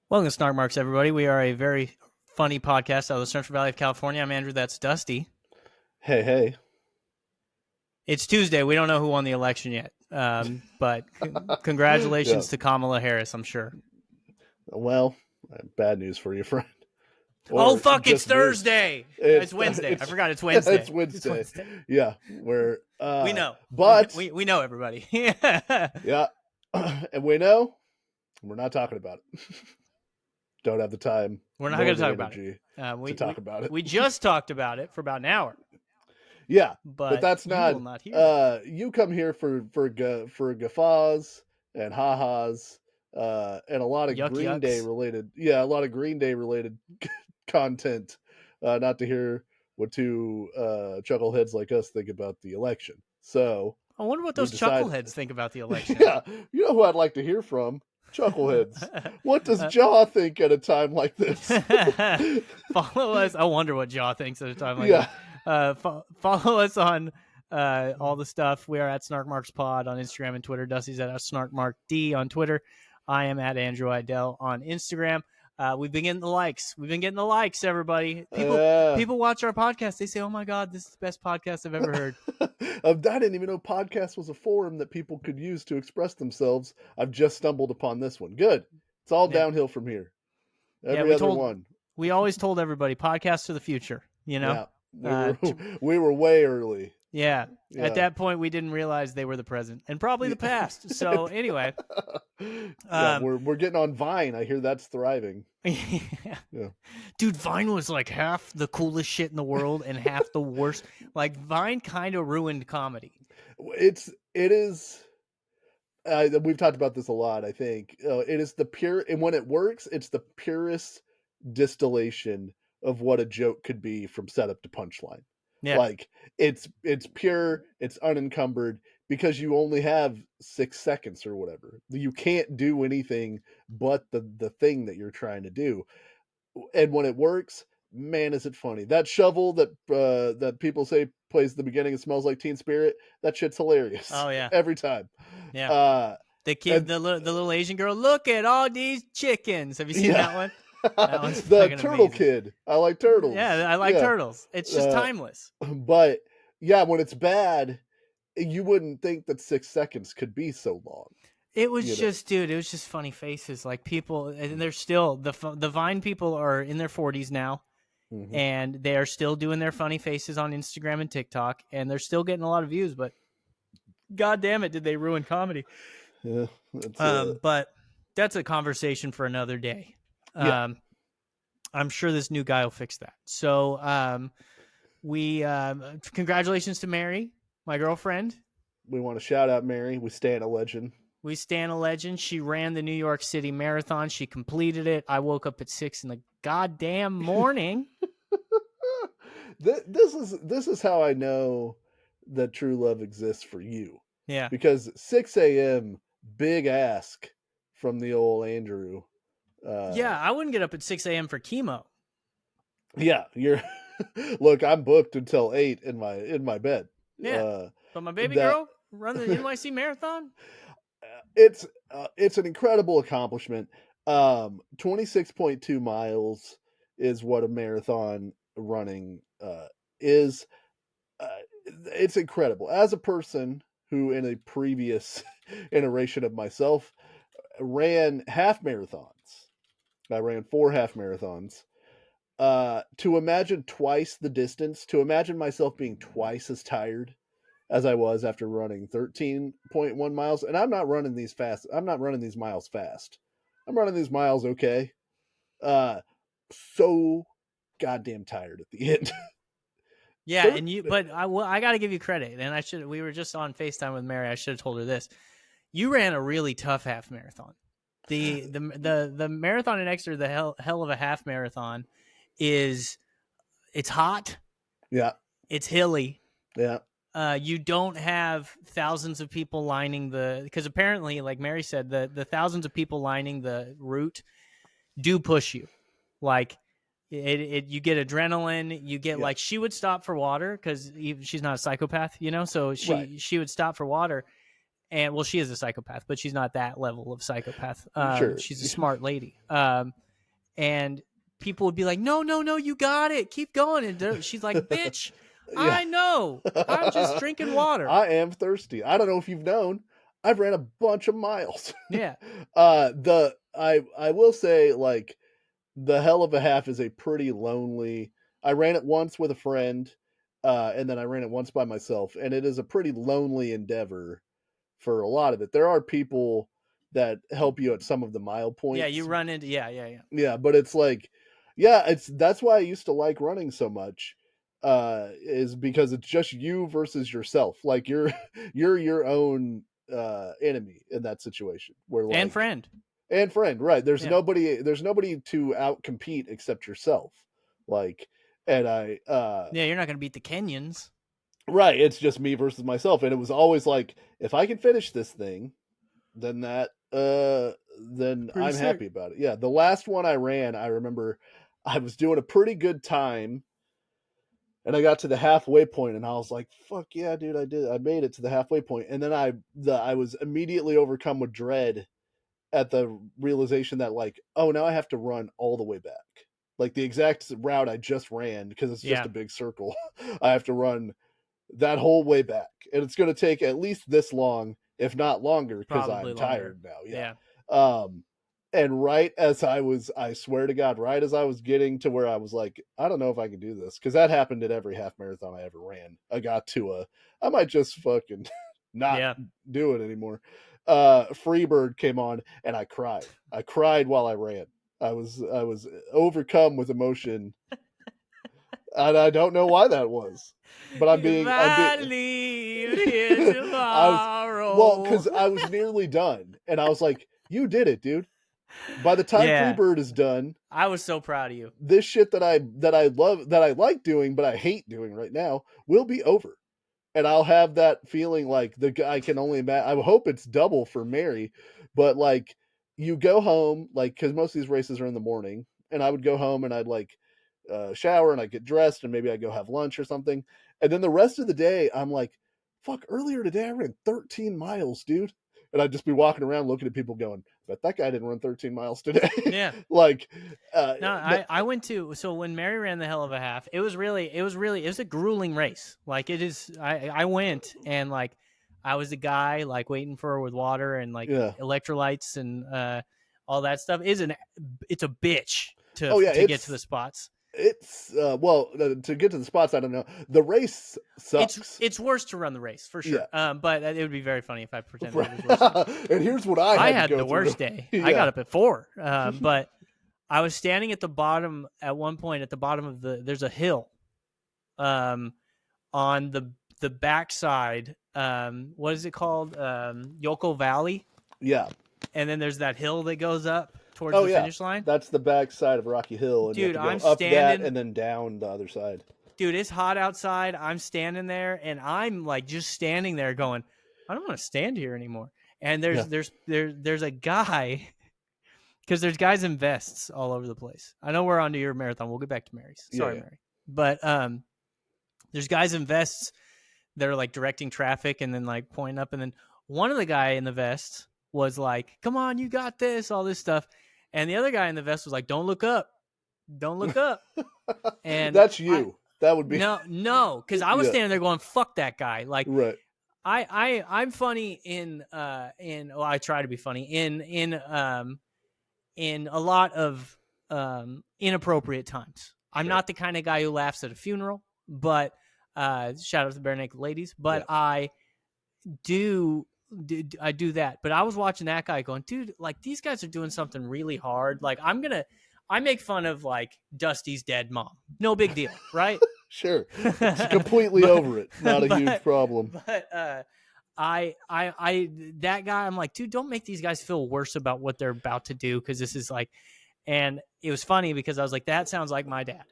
Welcome to Snark Marks, everybody. We are a very funny podcast out of the Central Valley of California. I'm Andrew. That's Dusty. Hey. It's Tuesday. We don't know who won the election yet, but congratulations to Kamala Harris, I'm sure. Well, bad news for you, friend. Oh, fuck, it's Thursday. It's Wednesday. I forgot it's Wednesday. It's Wednesday. Yeah, we know. But we know everybody. Yeah, and we know we're not talking about it. Don't have the time. We're not going to talk about it. Talk about it. We just talked about it for about an hour. Yeah, but that's not. You will not hear you come here for guffaws and ha-has, and a lot of Green Day related. Yeah, a lot of Green Day related content. Not to hear what two chuckleheads like us think about the election. So I wonder what those chuckleheads think about the election. Yeah, you know who I'd like to hear from? Chuckleheads. What does Jaw think at a time like this? Follow us. I wonder what Jaw thinks at a time like this. Follow us on all the stuff. We are at Snark Marks Pod on Instagram and Twitter. Dusty's at SnarkMarkD on Twitter. I am at Andrew Idell on Instagram. We've been getting the likes. Everybody. People watch our podcast. They say, "Oh my God, this is the best podcast I've ever heard." I didn't even know podcast was a forum that people could use to express themselves. I've just stumbled upon this one. Good. It's all downhill from here. Every other one. We always told everybody, podcasts are the future. You know, we were way early. Yeah. At that point, we didn't realize they were the present and probably the past. So anyway, we're getting on Vine. I hear that's thriving. Yeah. Dude, Vine was like half the coolest shit in the world and half the worst. Like Vine kind of ruined comedy. It is. We've talked about this a lot. I think it is the pure, and when it works, it's the purest distillation of what a joke could be from setup to punchline. Yeah. Like it's pure, it's unencumbered because you only have 6 seconds or whatever. You can't do anything but the thing that you're trying to do. And when it works, man, is it funny. That shovel that people say plays the beginning and smells like Teen Spirit, that shit's hilarious. Oh yeah. Every time. Yeah. The kid, the little Asian girl, look at all these chickens. Have you seen that one? The turtle amazing. Kid. I like turtles. Yeah, I like turtles. It's just timeless. But yeah, when it's bad, you wouldn't think that 6 seconds could be so long. It was dude, it was just funny faces. Like people, and they're still, the Vine people are in their 40s now, and they are still doing their funny faces on Instagram and TikTok, and they're still getting a lot of views, but God damn it, did they ruin comedy. Yeah. But that's a conversation for another day. I'm sure this new guy will fix that. So we congratulations to Mary, my girlfriend. We want to shout out Mary. We stand a legend. She ran the New York City Marathon. She completed it. I woke up at 6 in the goddamn morning. This is how I know that true love exists for you. Yeah. Because 6 a.m. big ask from the old Andrew. I wouldn't get up at 6 a.m. for chemo. Yeah, you're. Look, I'm booked until 8 in my bed. Yeah, but my baby girl run the NYC Marathon. It's an incredible accomplishment. 26.2 miles is what a marathon running is. It's incredible. As a person who, in a previous iteration of myself, ran half marathons. I ran 4 half marathons. To imagine twice the distance, to imagine myself being twice as tired as I was after running 13.1 miles. And I'm not running these fast. I'm not running these miles fast. I'm running these miles okay. So goddamn tired at the end. Yeah, but I got to give you credit. And we were just on FaceTime with Mary. I should have told her this. You ran a really tough half marathon. The marathon in Exeter, the hell of a half marathon, it's hot. Yeah. It's hilly. Yeah. You don't have thousands of people lining because apparently, like Mary said, the thousands of people lining the route do push you. Like you get adrenaline. You get like, she would stop for water because she's not a psychopath, so she would stop for water. and well, she is a psychopath, but she's not that level of psychopath. Sure. She's a smart lady. And people would be like, no, no, no, you got it, keep going. And she's like, bitch, Yeah. I know, I'm just drinking water. I am thirsty. I don't know if you've known, I've ran a bunch of miles. Yeah. I will say, like, the hell of a half is a pretty lonely. I ran it once with a friend, and then I ran it once by myself, and it is a pretty lonely endeavor for a lot of it. There are people that help you at some of the mile Yeah, you points. run into yeah. Yeah, but it's like, yeah, it's that's why I used to like running so much. Is because it's just you versus yourself. Like you're your own enemy in that situation. Where And like friend. and friend, right? Yeah. There's nobody to out compete except yourself. Like, and Yeah, you're not gonna beat the Kenyans. right, it's just me versus myself, and it was always like, if I can finish this thing, then then Pretty I'm sick. happy about it. Yeah, the last one I ran, I remember I was doing a pretty good time, and I got to the halfway point, and I was like, "Fuck yeah, dude! I did! I made it to the halfway point." And then I was immediately overcome with dread at the realization that, like, oh, now I have to run all the way back, like the exact route I just ran, because it's just Yeah, a big circle. I have to run that whole way back, and it's going to take at least this long, if not longer, because probably I'm longer. tired now. Yeah. Yeah. And right as I swear to God, right as I was getting to where I was like, I don't know if I can do this, because that happened at every half marathon I ever ran. I got to I might just fucking not Yeah. do it anymore. Freebird came on, and I cried. I cried while I ran. I was overcome with emotion, and I don't know why that was, but If I'm I being leave here I was well, tomorrow. because I was nearly done, and I was like, "You did it, dude." By the time Yeah, Freebird is done, I was so proud of you. this shit that I like doing, but I hate doing right now, will be over, and I'll have that feeling like the guy. I can only imagine. I hope it's double for Mary, but like you go home, like, because most of these races are in the morning, and I would go home and I'd like shower and I get dressed and maybe I go have lunch or something, and then the rest of the day I'm like, fuck. Earlier today I ran 13 miles, dude, and I'd just be walking around looking at people going, but that guy didn't run 13 miles today. Yeah. Like, No, but I went to, so when Mary ran the hell of a half, it was a grueling race. Like it is, I went and like I was the guy like waiting for her with water and like yeah. electrolytes and all that stuff. It's a bitch Oh yeah, to get to the spots. it's well, to get to the spots, I don't know. The race sucks. It's worse to run the race for Yeah. sure. But it would be very funny if I pretended it was worse than that. And here's what I I had to had go the through. worst day. I got Yeah. up at 4, but I was standing at the bottom at one point. At the bottom of there's a hill, um, on the backside. What is it called? Yoko Valley, Yeah. and then there's that hill that goes up towards Oh the yeah. finish line. That's the back side of Rocky Hill, and you have Dude, to go I'm up that standing. and then down the other side. Dude, it's hot outside. I'm standing there, and I'm like just standing there, going, I don't want to stand here anymore. And Yeah. there's a guy, because there's guys in vests all over the place. I know we're on to your marathon. We'll get back to Mary's. Yeah. Sorry, Yeah. Mary. But there's guys in vests that are like directing traffic and then like pointing up. And then one of the guy in the vest was like, come on, you got this, all this stuff. And the other guy in the vest was like, don't look up. Don't look up. And That's you. That would be no, because I was yeah. standing there going, fuck that guy. Like Right. I'm funny in well, I try to be funny in a lot of inappropriate times. I'm Sure. not the kind of guy who laughs at a funeral, but shout out to the bare naked ladies. But Yeah. do I do that. But I was watching that guy going, dude, like these guys are doing something really hard. Like I make fun of like Dusty's dead mom. No big deal, right? Sure. It's completely over it. Not a huge problem. But I that guy, I'm like, dude, don't make these guys feel worse about what they're about to do, because this is like, and it was funny because I was like, that sounds like my dad.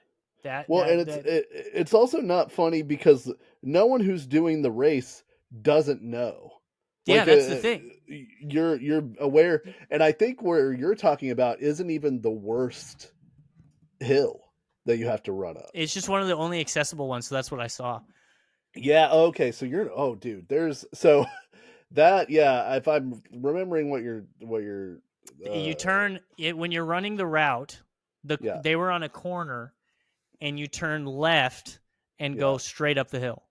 Well, and it's also not funny because no one who's doing the race doesn't know. Yeah, Like that's the thing. you're aware, and I think where you're talking about isn't even the worst hill that you have to run up. It's just one of the only accessible ones, so that's what I saw. Yeah, okay, so you're oh dude, there's so That, yeah, if I'm remembering what you're You uh turn it when you're running the route. yeah, They were on a corner, and you turn left and yeah. go straight up the hill.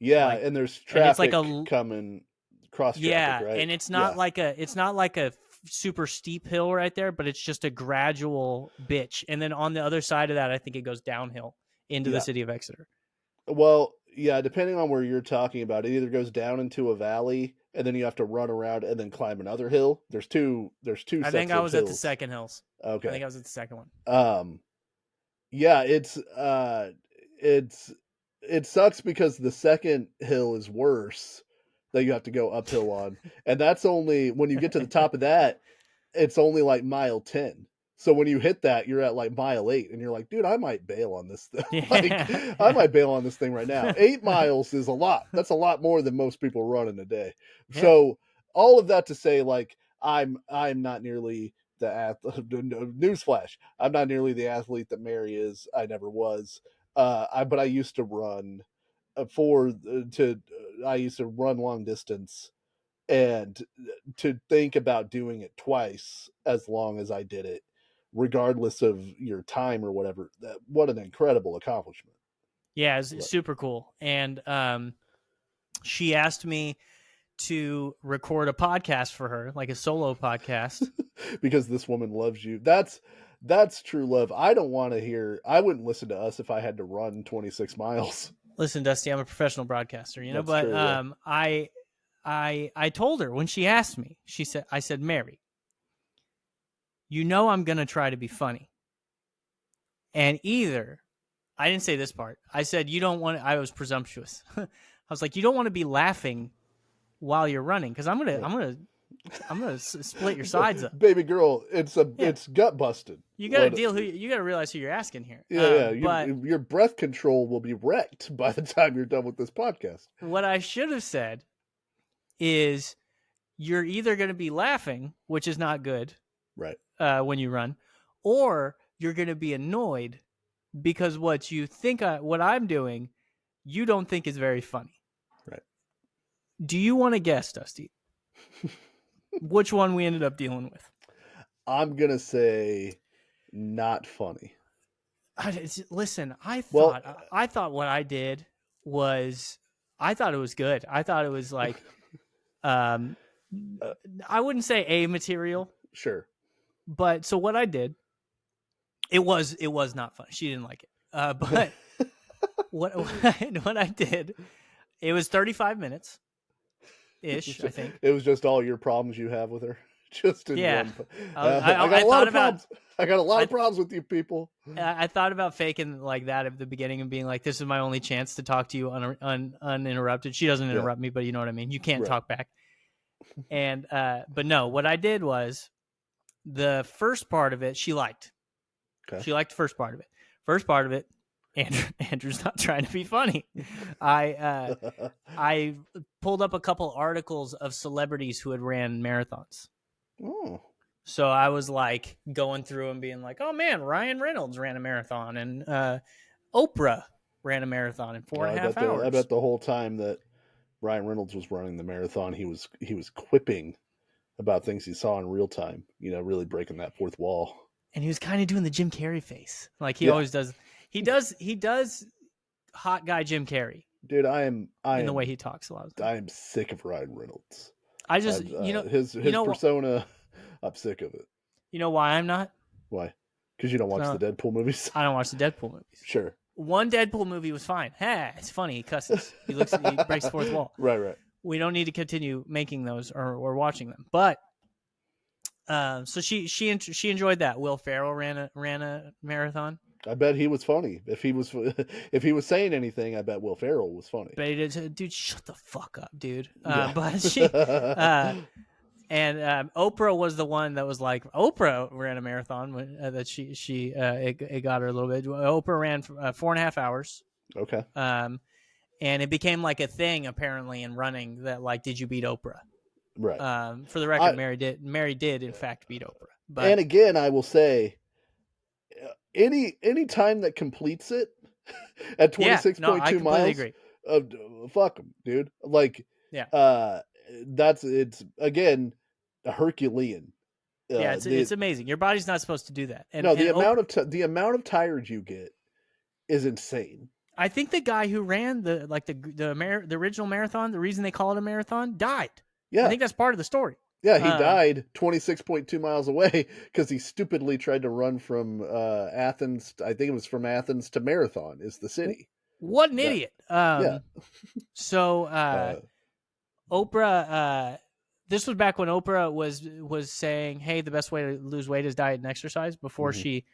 Yeah, Like, and there's and it's like traffic coming, cross traffic, yeah, right? and it's not Yeah. like a super steep hill right there, but it's just a gradual bitch. And then on the other side of that, I think it goes downhill into the Yeah. city of Exeter. Well, yeah, depending on where you're talking about, it either goes down into a valley and then you have to run around and then climb another hill. There's two I think sets I of was at the hills. second hills. I Okay. think I was at the second one. Um yeah, it's it sucks because the second hill is worse that you have to go uphill on. And that's only when you get to the top of that, it's only like mile 10. So when you hit that, you're at like mile 8 and you're like, dude, I might bail on this thing. Like, I Yeah. might bail on this thing right now. 8 miles is a lot. That's a lot more than most people run in a day. Yeah. So all of that to say, like, I'm not nearly the newsflash. I'm not nearly the athlete that Mary is. I never was. But I used to run for to I used to run long distance, and to think about doing it twice as long as I did it, regardless of your time or whatever, what an incredible accomplishment. Yeah, it's super cool. And she asked me to record a podcast for her, like a solo podcast. Because this woman loves you. That's true love. I wouldn't listen to us if I had to run 26 miles. Listen, Dusty, I'm a professional broadcaster, That's but true, yeah. I told her when she asked me, I said, Mary, I'm gonna try to be funny. And either I didn't say this part. I said you don't want I was presumptuous. I was like, you don't want to be laughing while you're running because Yeah. I'm gonna split your sides up. Baby girl, Yeah, it's gut busted. you got to What deal. You got to realize who you're asking here. Yeah, yeah. But Your breath control will be wrecked by the time you're done with this podcast. what I should have said is, you're either going to be laughing, which is not good, Right. when you run, or you're going to be annoyed because what I'm doing, you don't think is very funny. Right. Do you want to guess, Dusty, which one we ended up dealing with? I'm gonna say not funny. Listen, Well, I thought what I did was, I thought it was good. I thought it was like, um, uh, I wouldn't say a material, sure. but so what I did, it was not fun. She didn't like it. But what I did, it was 35 minutes ish, I think. It was just all your problems you have with her, just in Yeah. one. I got I a lot thought of about problems. I got a lot I, of problems with you people. I thought about faking like that at the beginning and being like, this is my only chance to talk to you uninterrupted. She doesn't Yeah. interrupt me, but you know what I mean? You can't Right. talk back. And but no, what I did was, the first part of it she liked. Okay. She liked the first part of it. First part of it, Andrew's not trying to be funny. I pulled up a couple articles of celebrities who had ran marathons. Oh. So I was like going through and being like, oh man, Ryan Reynolds ran a marathon, and Oprah ran a marathon in four Well, and a half I hours. bet the whole time that Ryan Reynolds was running the marathon, he was quipping about things he saw in real time. Really breaking that fourth wall. And he was kind of doing the Jim Carrey face, like he Yeah. always does. He does hot guy Jim Carrey. Dude, in the way he talks a lot of the time. I am sick of Ryan Reynolds. I just, his persona. I'm sick of it. You know why I'm not? Why? Because you don't watch the Deadpool movies. I don't watch the Deadpool movies. Sure. One Deadpool movie was fine. It's funny. He cusses. He breaks the fourth wall. Right. We don't need to continue making those or watching them. But so she enjoyed that. Will Ferrell ran a marathon. I bet he was funny. If he was saying anything, I bet Will Ferrell was funny. But dude, shut the fuck up, dude. Yeah. But she and Oprah was the one that was like, Oprah ran a marathon that it got her a little bit. Oprah ran 4.5 hours. Okay. And it became like a thing apparently in running that, like, did you beat Oprah? Right. For the record, Mary did in fact beat Oprah. But, and again, I will say, any time that completes it at 26.2 miles, agree. Fuck them, dude. Like, Yeah. it's again a Herculean. Yeah, The it's amazing. Your body's not supposed to do that. No, And the amount of tired you get is insane. I think the guy who ran the original marathon, the reason they call it a marathon, died. I Yeah. think that's part of the story. Yeah, he died 26.2 miles away because he stupidly tried to run from Athens. I think it was from Athens to Marathon is the city. What an idiot. Yeah. So Oprah, this was back when Oprah was saying, hey, the best way to lose weight is diet and exercise, before she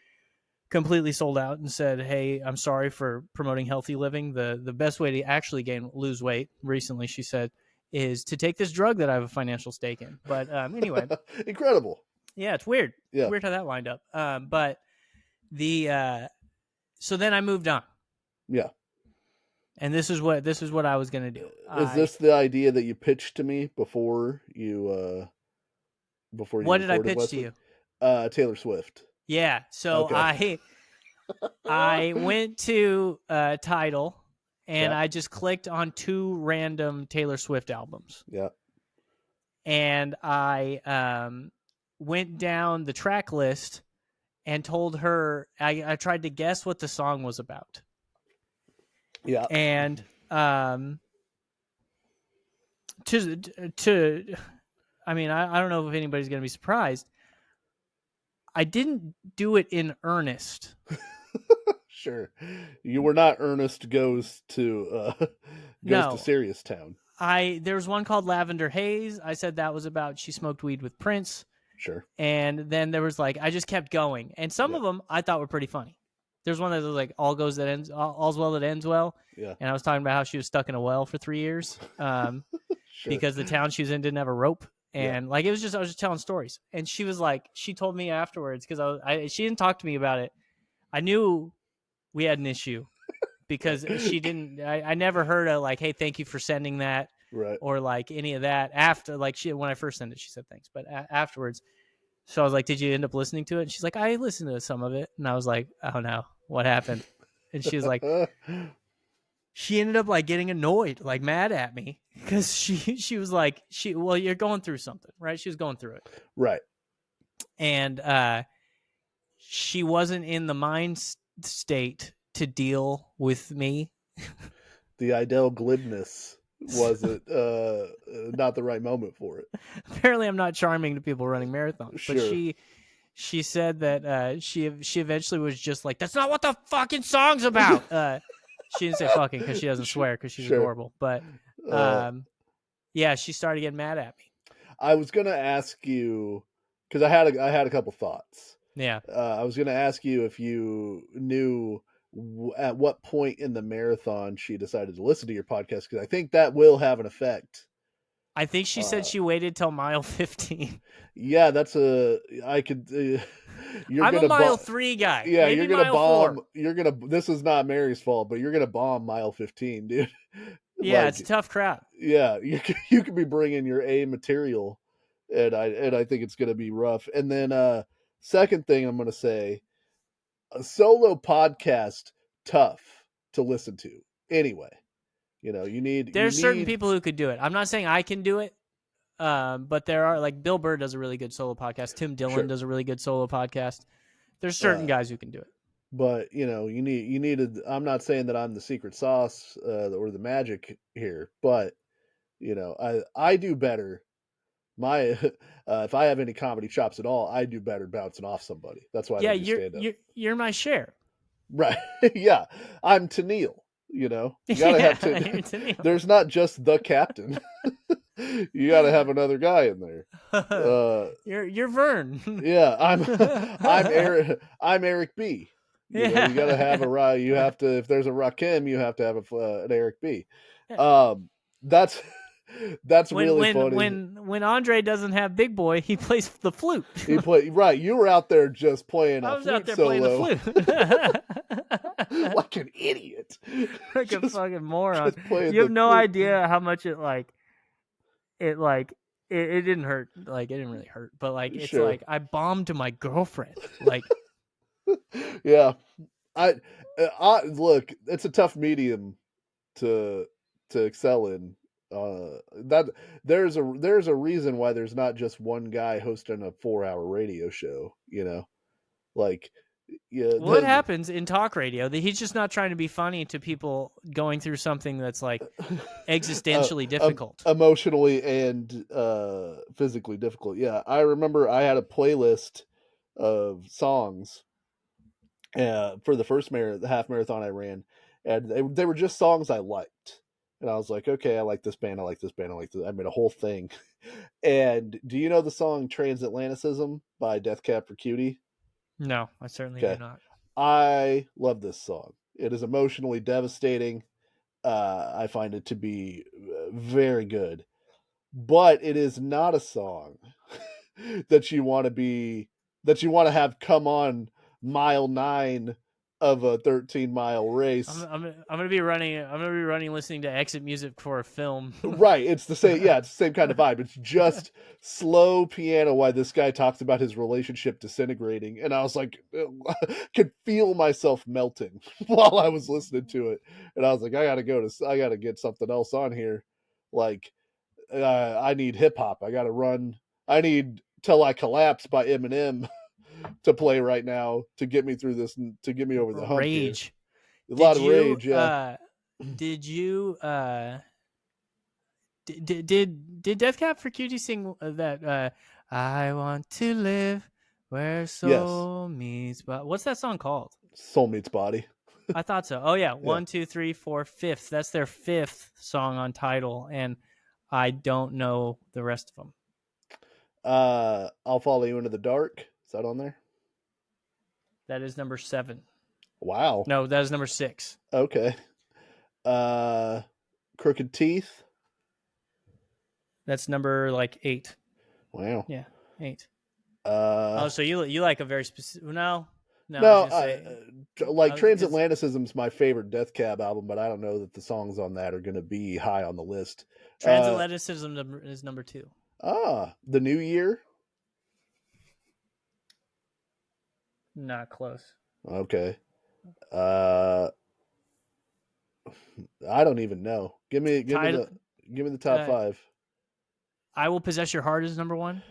completely sold out and said, hey, I'm sorry for promoting healthy living. The best way to actually lose weight, recently she said, is to take this drug that I have a financial stake in. But anyway. Incredible. Yeah, it's weird. Yeah. It's weird how that lined up. But so then I moved on. Yeah. And this is what I was going to do. Is this the idea that you pitched to me before you what did I pitch last to week? you? Taylor Swift. Yeah. So Okay. I went to Tidal and Yeah. I just clicked on 2 random Taylor Swift albums. Yeah. And I went down the track list and told her, I tried to guess what the song was about. Yeah. And I mean, I don't know if anybody's going to be surprised. I didn't do it in earnest. Sure. You were not Ernest goes to Serious Town. There was one called Lavender Haze. I said that was about she smoked weed with Prince. Sure. And then there was I just kept going. And some of them I thought were pretty funny. There's one that was all's well that ends well. Yeah. And I was talking about how she was stuck in a well for 3 years. Sure. Because the town she was in didn't have a rope. And I was just telling stories. And she was she told me afterwards, because she didn't talk to me about it. I knew we had an issue because she didn't, I never heard a hey, thank you for sending that. Right. Or any of that after, when I first sent it, she said thanks, but afterwards. So I was like, did you end up listening to it? And she's like, I listened to some of it. And I was like, oh no, what happened? And she was like, she ended up getting annoyed, mad at me, because she was like, well, you're going through something, right? She was going through it. Right. And she wasn't in the mind state to deal with me. The Idell glibness wasn't not the right moment for it. Apparently I'm not charming to people running marathons. Sure. But she said that she eventually was just like, that's not what the fucking song's about. She didn't say fucking because she doesn't swear, because she's adorable. But yeah, she started getting mad at me. I was gonna ask you, because I had a couple thoughts. Yeah. I was gonna ask you if you knew at what point in the marathon she decided to listen to your podcast, because I think that will have an effect. I think she said she waited till mile 15. Yeah, that's I'm a mile 3 guy. Yeah, maybe you're gonna bomb. 4. This is not Mary's fault, but you're gonna bomb mile 15, dude. Yeah, it's a tough crowd. Yeah, you could be bringing your A material, and I think it's gonna be rough. And then second thing I'm gonna say, a solo podcast, tough to listen to. Anyway, there's certain people who could do it. I'm not saying I can do it, but there are, Bill Burr does a really good solo podcast. Tim Dillon does a really good solo podcast. There's certain guys who can do it. But you needed. I'm not saying that I'm the secret sauce or the magic here, but I do better. My if I have any comedy chops at all, I do better bouncing off somebody. That's why I do stand up. You're my Cher. Right. Yeah. I'm Tennille. You gotta have to. There's not just the captain. You gotta have another guy in there. You're Vern. Yeah, I'm Eric B. You gotta have you have to, if there's a Rakim, you have to have an Eric B. That's really funny. When Andre doesn't have Big Boy, he plays the flute. Right. You were out there just playing a flute solo. Playing the flute. Like an idiot. Like a fucking moron. You have no idea how much it didn't hurt. It didn't really hurt, but it's I bombed to my girlfriend. Yeah. I look, it's a tough medium to excel in. That there's a reason why there's not just one guy hosting a 4-hour radio show. Like yeah, What happens in talk radio? That he's just not trying to be funny to people going through something that's like uh, existentially difficult. emotionally and physically difficult. Yeah, I remember I had a playlist of songs for the first the half marathon I ran, and they were just songs I liked. And I was like, okay, I like this band, I like this band, I like this. I made a whole thing. And do you know the song Transatlanticism by Death Cab for Cutie? No, I certainly do Okay. not. I love this song. It is emotionally devastating. I find it to be very good, but it is not a song that you want to be that you want to have come on mile 9 of a 13-mile race. I'm gonna be running. I'm gonna be running, listening to exit music for a film. Right, it's the same. Yeah, it's the same kind of vibe. It's just slow piano while this guy talks about his relationship disintegrating, and I was like, could feel myself melting while I was listening to it, and I was like, I gotta get something else on here. Like, I need hip hop. I gotta run. I need "Till I Collapse" by Eminem to play right now to get me through this, to get me over the hump here. Rage. A lot Did of you? rage, yeah. Did you? Did Death Cab for Cutie sing that? I want to live where Yes, soul meets. But what's that song called? soul meets body. I thought so. Oh yeah, Yeah. 1, 2, 3, 4, fifth. That's their fifth song on Tidal, and I don't know the rest of them. I'll follow you into the dark. Is that on there? That is number 7. Wow. No, that is number 6. Okay. Uh, crooked teeth. That's number like 8. Wow. Yeah, 8. Uh, Oh, so you like a very specific? No, I was no, gonna say. like I was because Transatlanticism's my favorite Death Cab album, but I don't know that the songs on that are going to be high on the list. Uh, Transatlanticism is number 2. the New Year. Not close. Okay. Uh, I don't even know. Title. Give me the top Uh, 5. I will possess your heart is number 1.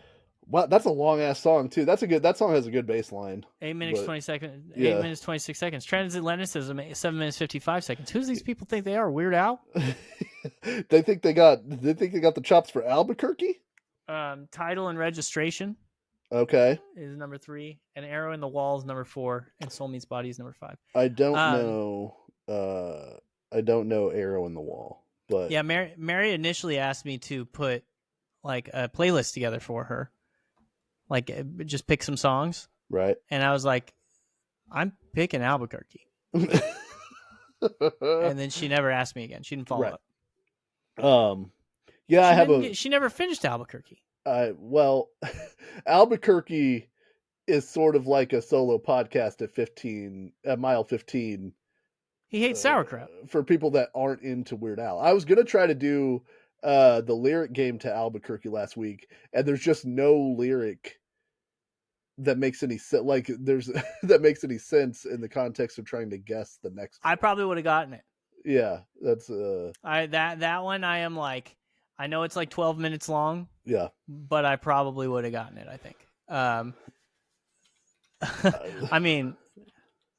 Wow, that's a long ass song too. That song has a good bass line. 8 minutes But 20 seconds. Eight yeah. minutes 26 seconds. Transatlanticism 7 minutes 55 seconds. Who do these people think they are? Weird Al. They think they got the chops for Albuquerque? Title and registration Okay. is number 3, and Arrow in the Wall is number 4, and Soul Meets Body is number 5. I don't Um, know I don't know Arrow in the Wall, but yeah, Mary initially asked me to put like a playlist together for her, like just pick some songs, right. and I was like, I'm picking Albuquerque, and then she never asked me again. She didn't follow Right. up. Yeah, I have a She never finished Albuquerque. well, Albuquerque is sort of like a solo podcast at mile 15 He hates sauerkraut. for people that aren't into Weird Al. I was going to try to do the lyric game to Albuquerque last week, and there's just no lyric that makes any sense. Like there's that makes any sense in the context of trying to guess the next I one. probably would have gotten it. Yeah, that's that one I am like, I know it's like 12 minutes long, yeah. but I probably would have gotten it, I think. I mean,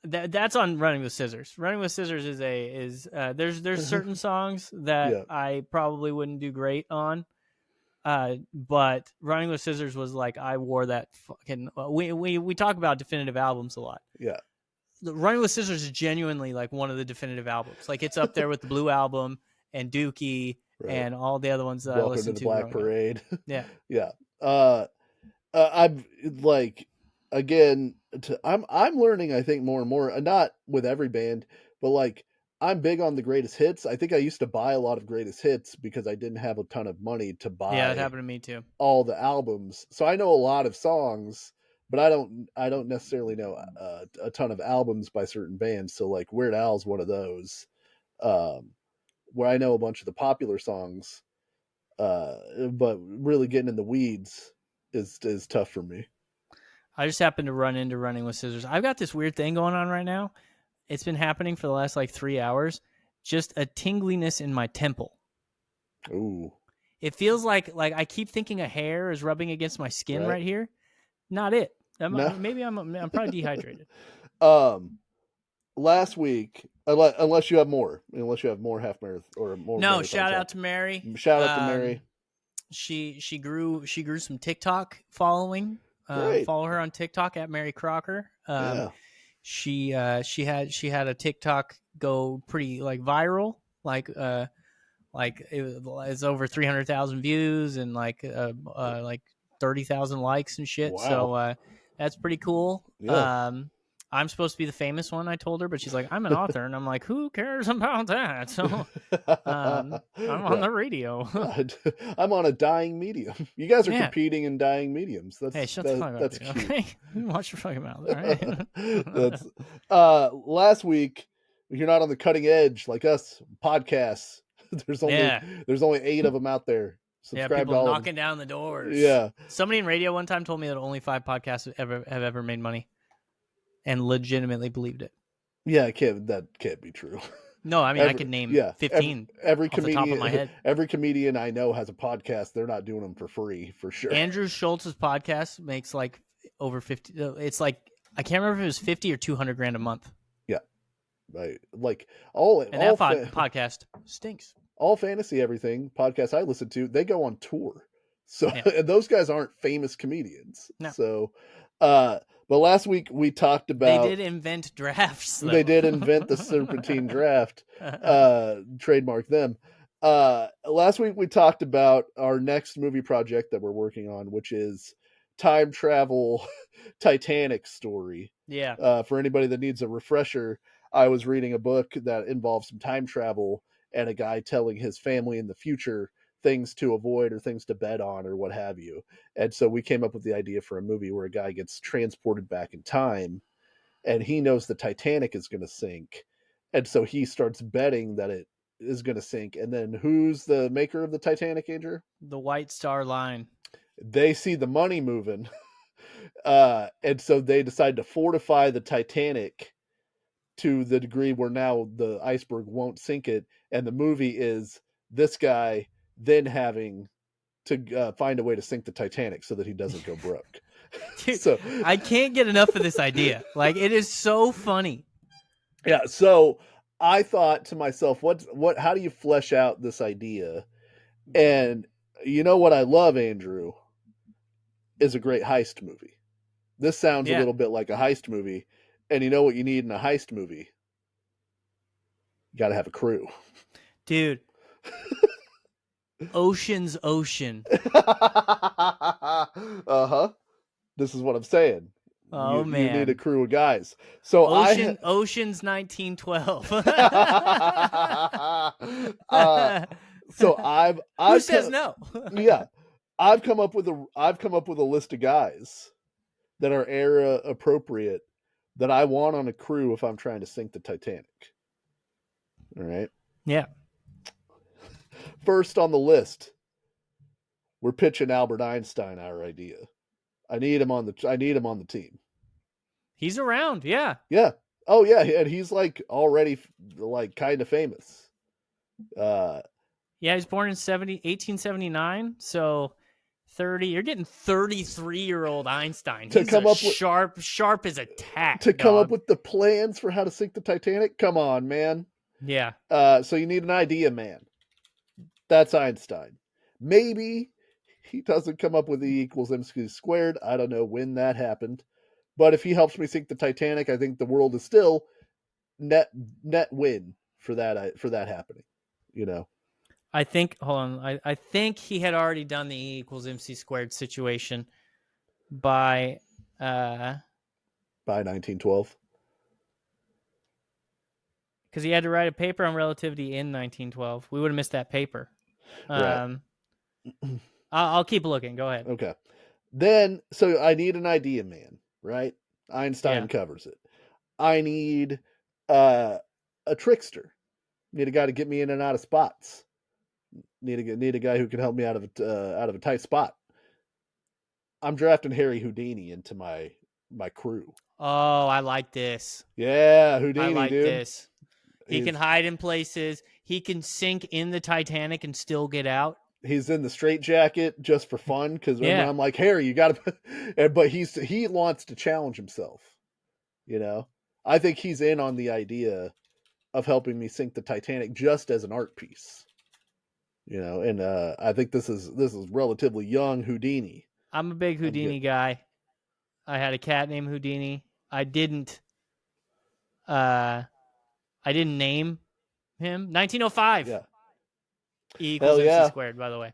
that's on Running with Scissors. Running with Scissors there's certain songs that Yeah. I probably wouldn't do great on. But Running with Scissors was like, I wore that fucking. We talk about definitive albums a lot. Yeah. Running with Scissors is genuinely like one of the definitive albums. Like it's up there with the Blue Album and Dookie Right. and all the other ones that I Welcome to listened the to. Black Parade. Yeah. Yeah. I'm like again. I'm learning. I think more and more. Not with every band, but like I'm big on the greatest hits. I think I used to buy a lot of greatest hits because I didn't have a ton of money to Yeah, it buy happened to me too. all the albums. So I know a lot of songs, but I don't necessarily know a ton of albums by certain bands. So like Weird Al's one of those, um, where I know a bunch of the popular songs, but really getting in the weeds is tough for me. I just happened to run into Running with Scissors. I've got this weird thing going on right now. It's been happening for the last like 3 hours. Just a tingliness in my temple. Ooh. It feels like I keep thinking a hair is rubbing against my skin right here. Not it. No. Maybe I'm probably dehydrated. Last week, unless you have more half marathon or more No, marathons. shout out to Mary. Shout out to Mary. She grew some TikTok following. Great. Follow her on TikTok at Mary Crocker. Yeah. She had a TikTok go pretty viral, it's over 300,000 views and like 30,000 likes and shit. Wow. So that's pretty cool. Yeah. I'm supposed to be the famous one, I told her, but she's like, I'm an author, and I'm like, who cares about that? So I'm on the radio. I'm on a dying medium. You guys are Yeah. competing in dying mediums. Hey, shut the fuck up, that's dude, cute. okay? Watch your fucking mouth, all right? That's last week. You're not on the cutting edge like us podcasts. There's only 8 of them out there. Subscribe people to all knocking down the doors. Yeah. Somebody in radio one time told me that only 5 podcasts have ever made money, and legitimately believed it. Yeah, that can't be true. No, I mean I could name 15 every off comedian, the top of my head. Every comedian I know has a podcast. They're not doing them for free, for sure. Andrew Schultz's podcast makes like over 50. It's like I can't remember if it was 50 or 200 grand a month. Yeah, right. Like all podcast stinks. All fantasy everything podcasts I listen to, they go on tour. So and those guys aren't famous comedians. No. So, but last week we talked about they did invent drafts. Though. They did invent the serpentine draft. Trademark them. Last week we talked about our next movie project that we're working on, which is time travel Titanic story. Yeah. For anybody that needs a refresher, I was reading a book that involves some time travel and a guy telling his family in the future things to avoid or things to bet on or what have you. And so we came up with the idea for a movie where a guy gets transported back in time and he knows the Titanic is going to sink. And so he starts betting that it is going to sink. And then who's the maker of the Titanic, Andrew? The White Star Line. They see the money moving. And so they decide to fortify the Titanic to the degree where now the iceberg won't sink it. And the movie is this guy then having to find a way to sink the Titanic so that he doesn't go broke. Dude, so I can't get enough of this idea. Like, it is so funny. Yeah. So I thought to myself, how do you flesh out this idea? And you know what I love, Andrew, is a great heist movie. This sounds a little bit like a heist movie. And you know what you need in a heist movie? You got to have a crew. Dude. Ocean's Ocean. Uh-huh. This is what I'm saying. Oh, man. You need a crew of guys. So Ocean's 1912. So I've Who says no? Yeah. I've come up with a list of guys that are era appropriate that I want on a crew if I'm trying to sink the Titanic. All right. Yeah. First on the list, we're pitching Albert Einstein our idea. I need him on the team. He's around, yeah. Yeah. Oh yeah, and he's like already like kind of famous. Yeah, he's born in 1879, so 30. You're getting 33-year-old Einstein. He's sharp as a tack. To come up with the plans for how to sink the Titanic? Come on, man. Yeah. So you need an idea man. That's Einstein. Maybe he doesn't come up with E equals MC squared. I don't know when that happened. But if he helps me sink the Titanic, I think the world is still net win for that happening. You know. I think I think he had already done the E equals MC squared situation by 1912. Because he had to write a paper on relativity in 1912. We would have missed that paper. Right. I'll keep looking. Go ahead. Okay. Then, so I need an idea man, right? Einstein covers it. I need a trickster. Need a guy to get me in and out of spots. Need a guy who can help me out of a tight spot. I'm drafting Harry Houdini into my crew. Oh, I like this. Yeah, Houdini, I like dude. this. He can hide in places. he can sink in the Titanic and still get out. He's in the straitjacket just for fun because Yeah. I'm like, Harry, you got to. But he wants to challenge himself. You know, I think he's in on the idea of helping me sink the Titanic just as an art piece. You know, and I think this is relatively young Houdini. I'm a big Houdini guy. I had a cat named Houdini. I didn't name him. 1905. Yeah. E equals Hell MC yeah. squared, by the way.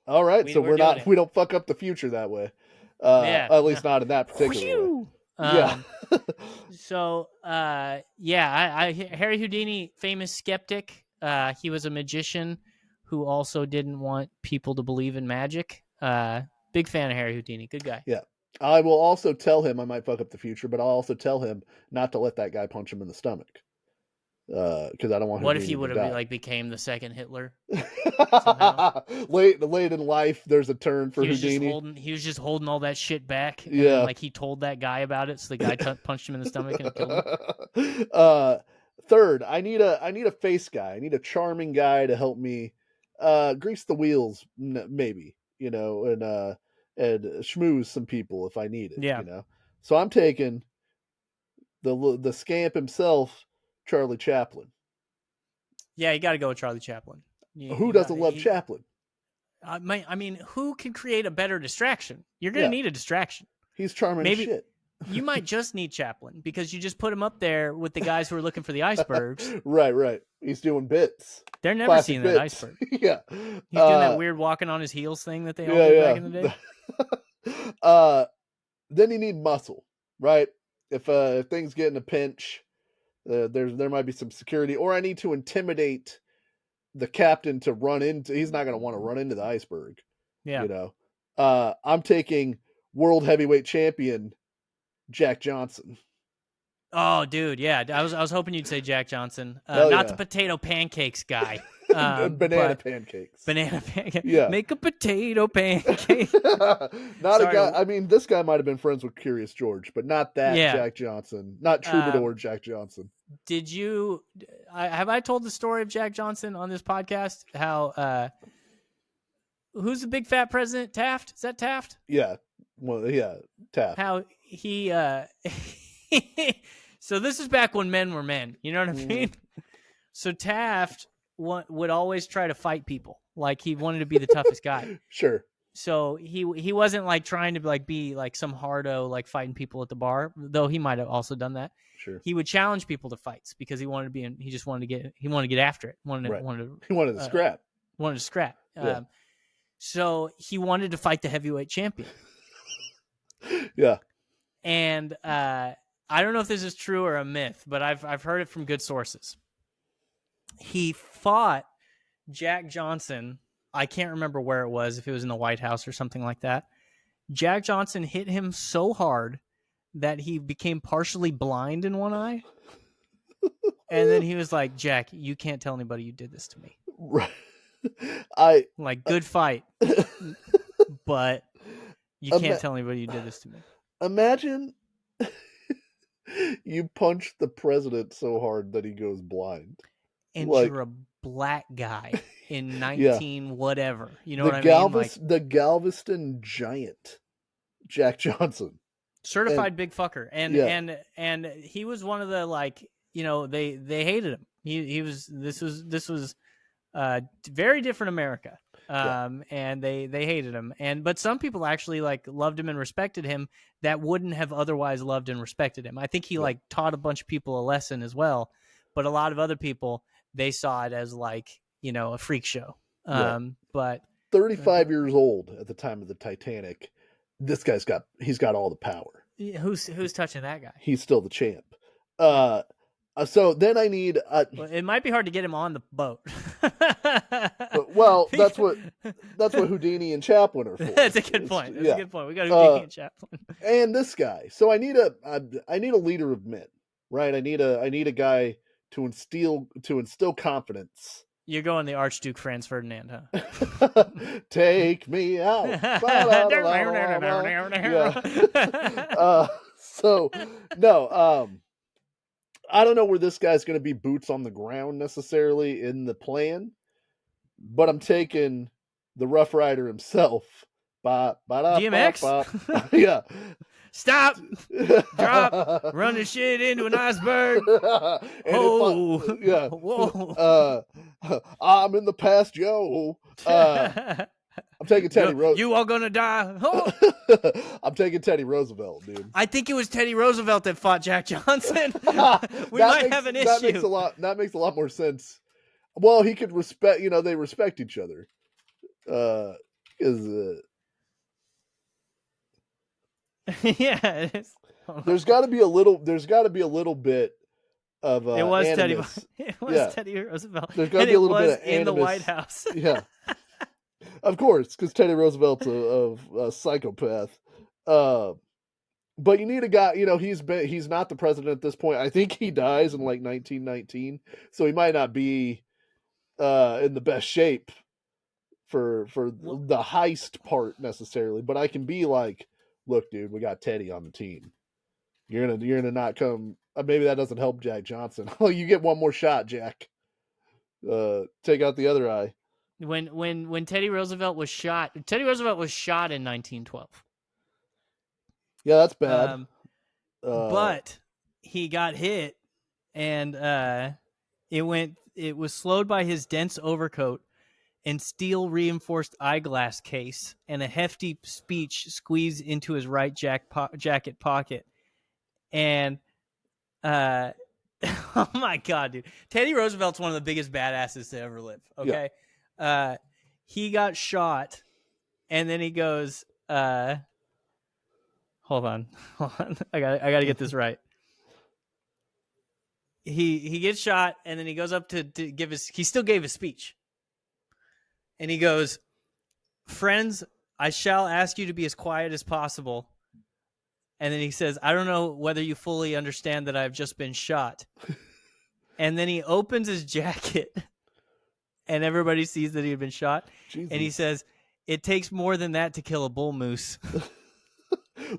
All right, so We're doing it. we don't fuck up the future that way. Yeah. At least not in that particular way. Yeah. So, Harry Houdini, famous skeptic. He was a magician who also didn't want people to believe in magic. Big fan of Harry Houdini. Good guy. Yeah. I will also tell him I might fuck up the future, but I'll also tell him not to let that guy punch him in the stomach. Because I don't want. What Houdini if he would to have became the second Hitler? late in life, there's a turn for Houdini. He was just holding all that shit back. And Yeah. then, he told that guy about it, so the guy punched him in the stomach and it killed him. Third, I need a face guy. I need a charming guy to help me grease the wheels, maybe, and schmooze some people if I need it. Yeah. So I'm taking the scamp himself, Charlie Chaplin. Yeah, you got to go with Charlie Chaplin. Who doesn't love Chaplin? I mean, who can create a better distraction? You're going to need a distraction. He's charming as shit. You might just need Chaplin because you just put him up there with the guys who are looking for the icebergs. Right. He's doing bits. They're never seeing that iceberg. Yeah. He's doing that weird walking on his heels thing that they all did back in the day. Then you need muscle, right? If things get in a pinch, there might be some security, or I need to intimidate the captain to run into. He's not going to want to run into the iceberg. Yeah. I'm taking world heavyweight champion Jack Johnson. Oh, dude, yeah. I was hoping you'd say Jack Johnson, not the potato pancakes guy. Banana pancakes. Banana pancakes. Yeah. Make a potato pancake. Not a guy. I mean, this guy might have been friends with Curious George, but not that Jack Johnson. Not Troubadour Jack Johnson. Did you? Have I told the story of Jack Johnson on this podcast? How? Who's the big fat president? Taft? Is that Taft? Yeah. Well, yeah, Taft. How he? So this is back when men were men. You know what I mean? So Taft would always try to fight people. Like he wanted to be the toughest guy. Sure. So he wasn't trying to be some hardo fighting people at the bar, though he might have also done that. Sure. He would challenge people to fights because he wanted to be he wanted to get after it. He wanted to scrap. Wanted to scrap. Yeah. So he wanted to fight the heavyweight champion. Yeah. And I don't know if this is true or a myth, but I've heard it from good sources. He fought Jack Johnson. I can't remember where it was, if it was in the White House or something like that. Jack Johnson hit him so hard that he became partially blind in one eye. And then he was like, Jack, you can't tell anybody you did this to me. Right. Good fight. But you can't tell anybody you did this to me. Imagine you punch the president so hard that he goes blind. And you're a black guy in 19 whatever. You know what I mean? The Galveston giant, Jack Johnson. Certified big fucker. And he was one of the they hated him. This was very different America. And they hated him. But some people actually loved him and respected him that wouldn't have otherwise loved and respected him. I think he taught a bunch of people a lesson as well. But a lot of other people, they saw it as a freak show. But 35 years old at the time of the Titanic, this guy's got all the power. Who's touching that guy? He's still the champ. So then I need. It might be hard to get him on the boat. Well, that's what Houdini and Chaplin are for. That's a good point. That's a good point. We got Houdini and Chaplin. And this guy. So I need a leader of men, right? I need a guy to instill confidence. You're going the Archduke Franz Ferdinand, huh? Take me out. So no, I don't know where this guy's going to be boots on the ground necessarily in the plan, but I'm taking the Rough Rider himself. Ba ba da ba DMX? ba. Yeah. Stop, drop, run the shit into an iceberg. And if I, Oh, yeah, whoa. I'm in the past, yo. I'm taking Teddy You are gonna die. Oh. I'm taking Teddy Roosevelt, dude. I think it was Teddy Roosevelt that fought Jack Johnson. We that might makes have an that makes issue. a lot more sense. Well, he could respect, they respect each other. Is Yeah, there's got to be a little bit of it was Teddy. animus. It was Yeah, Teddy Roosevelt, there's got to and be a it little bit was of in the White animus. House. Yeah, of course, because Teddy Roosevelt's a psychopath. But you need a guy. He's not the president at this point. I think he dies in like 1919, so he might not be in the best shape for the heist part necessarily. But I can be like, look, dude, we got Teddy on the team. You're gonna not come. Maybe that doesn't help Jack Johnson. Oh, you get one more shot, Jack. Take out the other eye. When Teddy Roosevelt was shot in 1912. Yeah, that's bad. But he got hit, and it was slowed by his dense overcoat and steel reinforced eyeglass case and a hefty speech squeezed into his right jacket pocket. And oh my god, dude. Teddy Roosevelt's one of the biggest badasses to ever live, okay? Yeah. He got shot, and then he goes, hold on. I got to get this right. He gets shot, and then he goes up to give he still gave a speech. And he goes, "Friends, I shall ask you to be as quiet as possible." And then he says, "I don't know whether you fully understand that I've just been shot." And then he opens his jacket, and everybody sees that he had been shot. Jesus. And he says, "It takes more than that to kill a bull moose."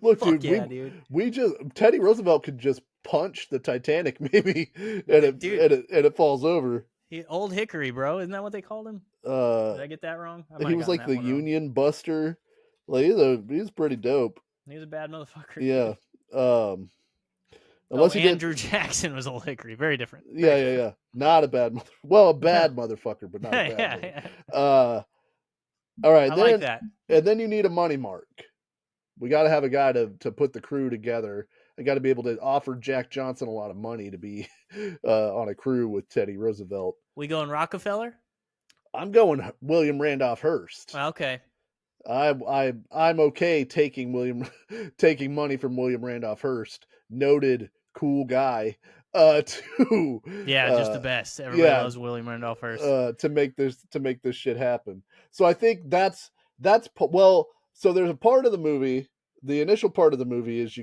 Look, dude, we just Teddy Roosevelt could just punch the Titanic, maybe, and it falls over. Old Hickory, bro, isn't that what they called him? Did I get that wrong? He was like the Union Buster. Like he's pretty dope. He was a bad motherfucker. Yeah. Andrew Jackson was Old Hickory. Very different. Yeah. Not a bad a bad motherfucker, but not a bad one. All right, like that. And then you need a money mark. We got to have a guy to put the crew together. I got to be able to offer Jack Johnson a lot of money to be on a crew with Teddy Roosevelt. We going Rockefeller? I'm going William Randolph Hearst. Okay. I'm okay taking money from William Randolph Hearst, noted cool guy, just the best. Everybody loves William Randolph Hearst to make this shit happen. So I think that's so there's a part of the movie. The initial part of the movie is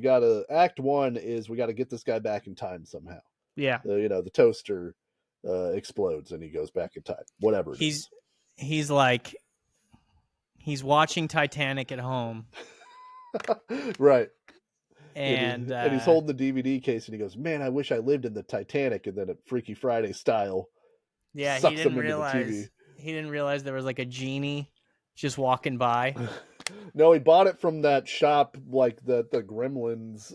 Act 1 is we got to get this guy back in time somehow. Yeah. The toaster explodes and he goes back in time. Whatever. He's like. He's watching Titanic at home. Right. And he's holding the DVD case and he goes, "Man, I wish I lived in the Titanic." And then at Freaky Friday style. Yeah, he didn't realize there was like a genie just walking by. No, he bought it from that shop like the Gremlins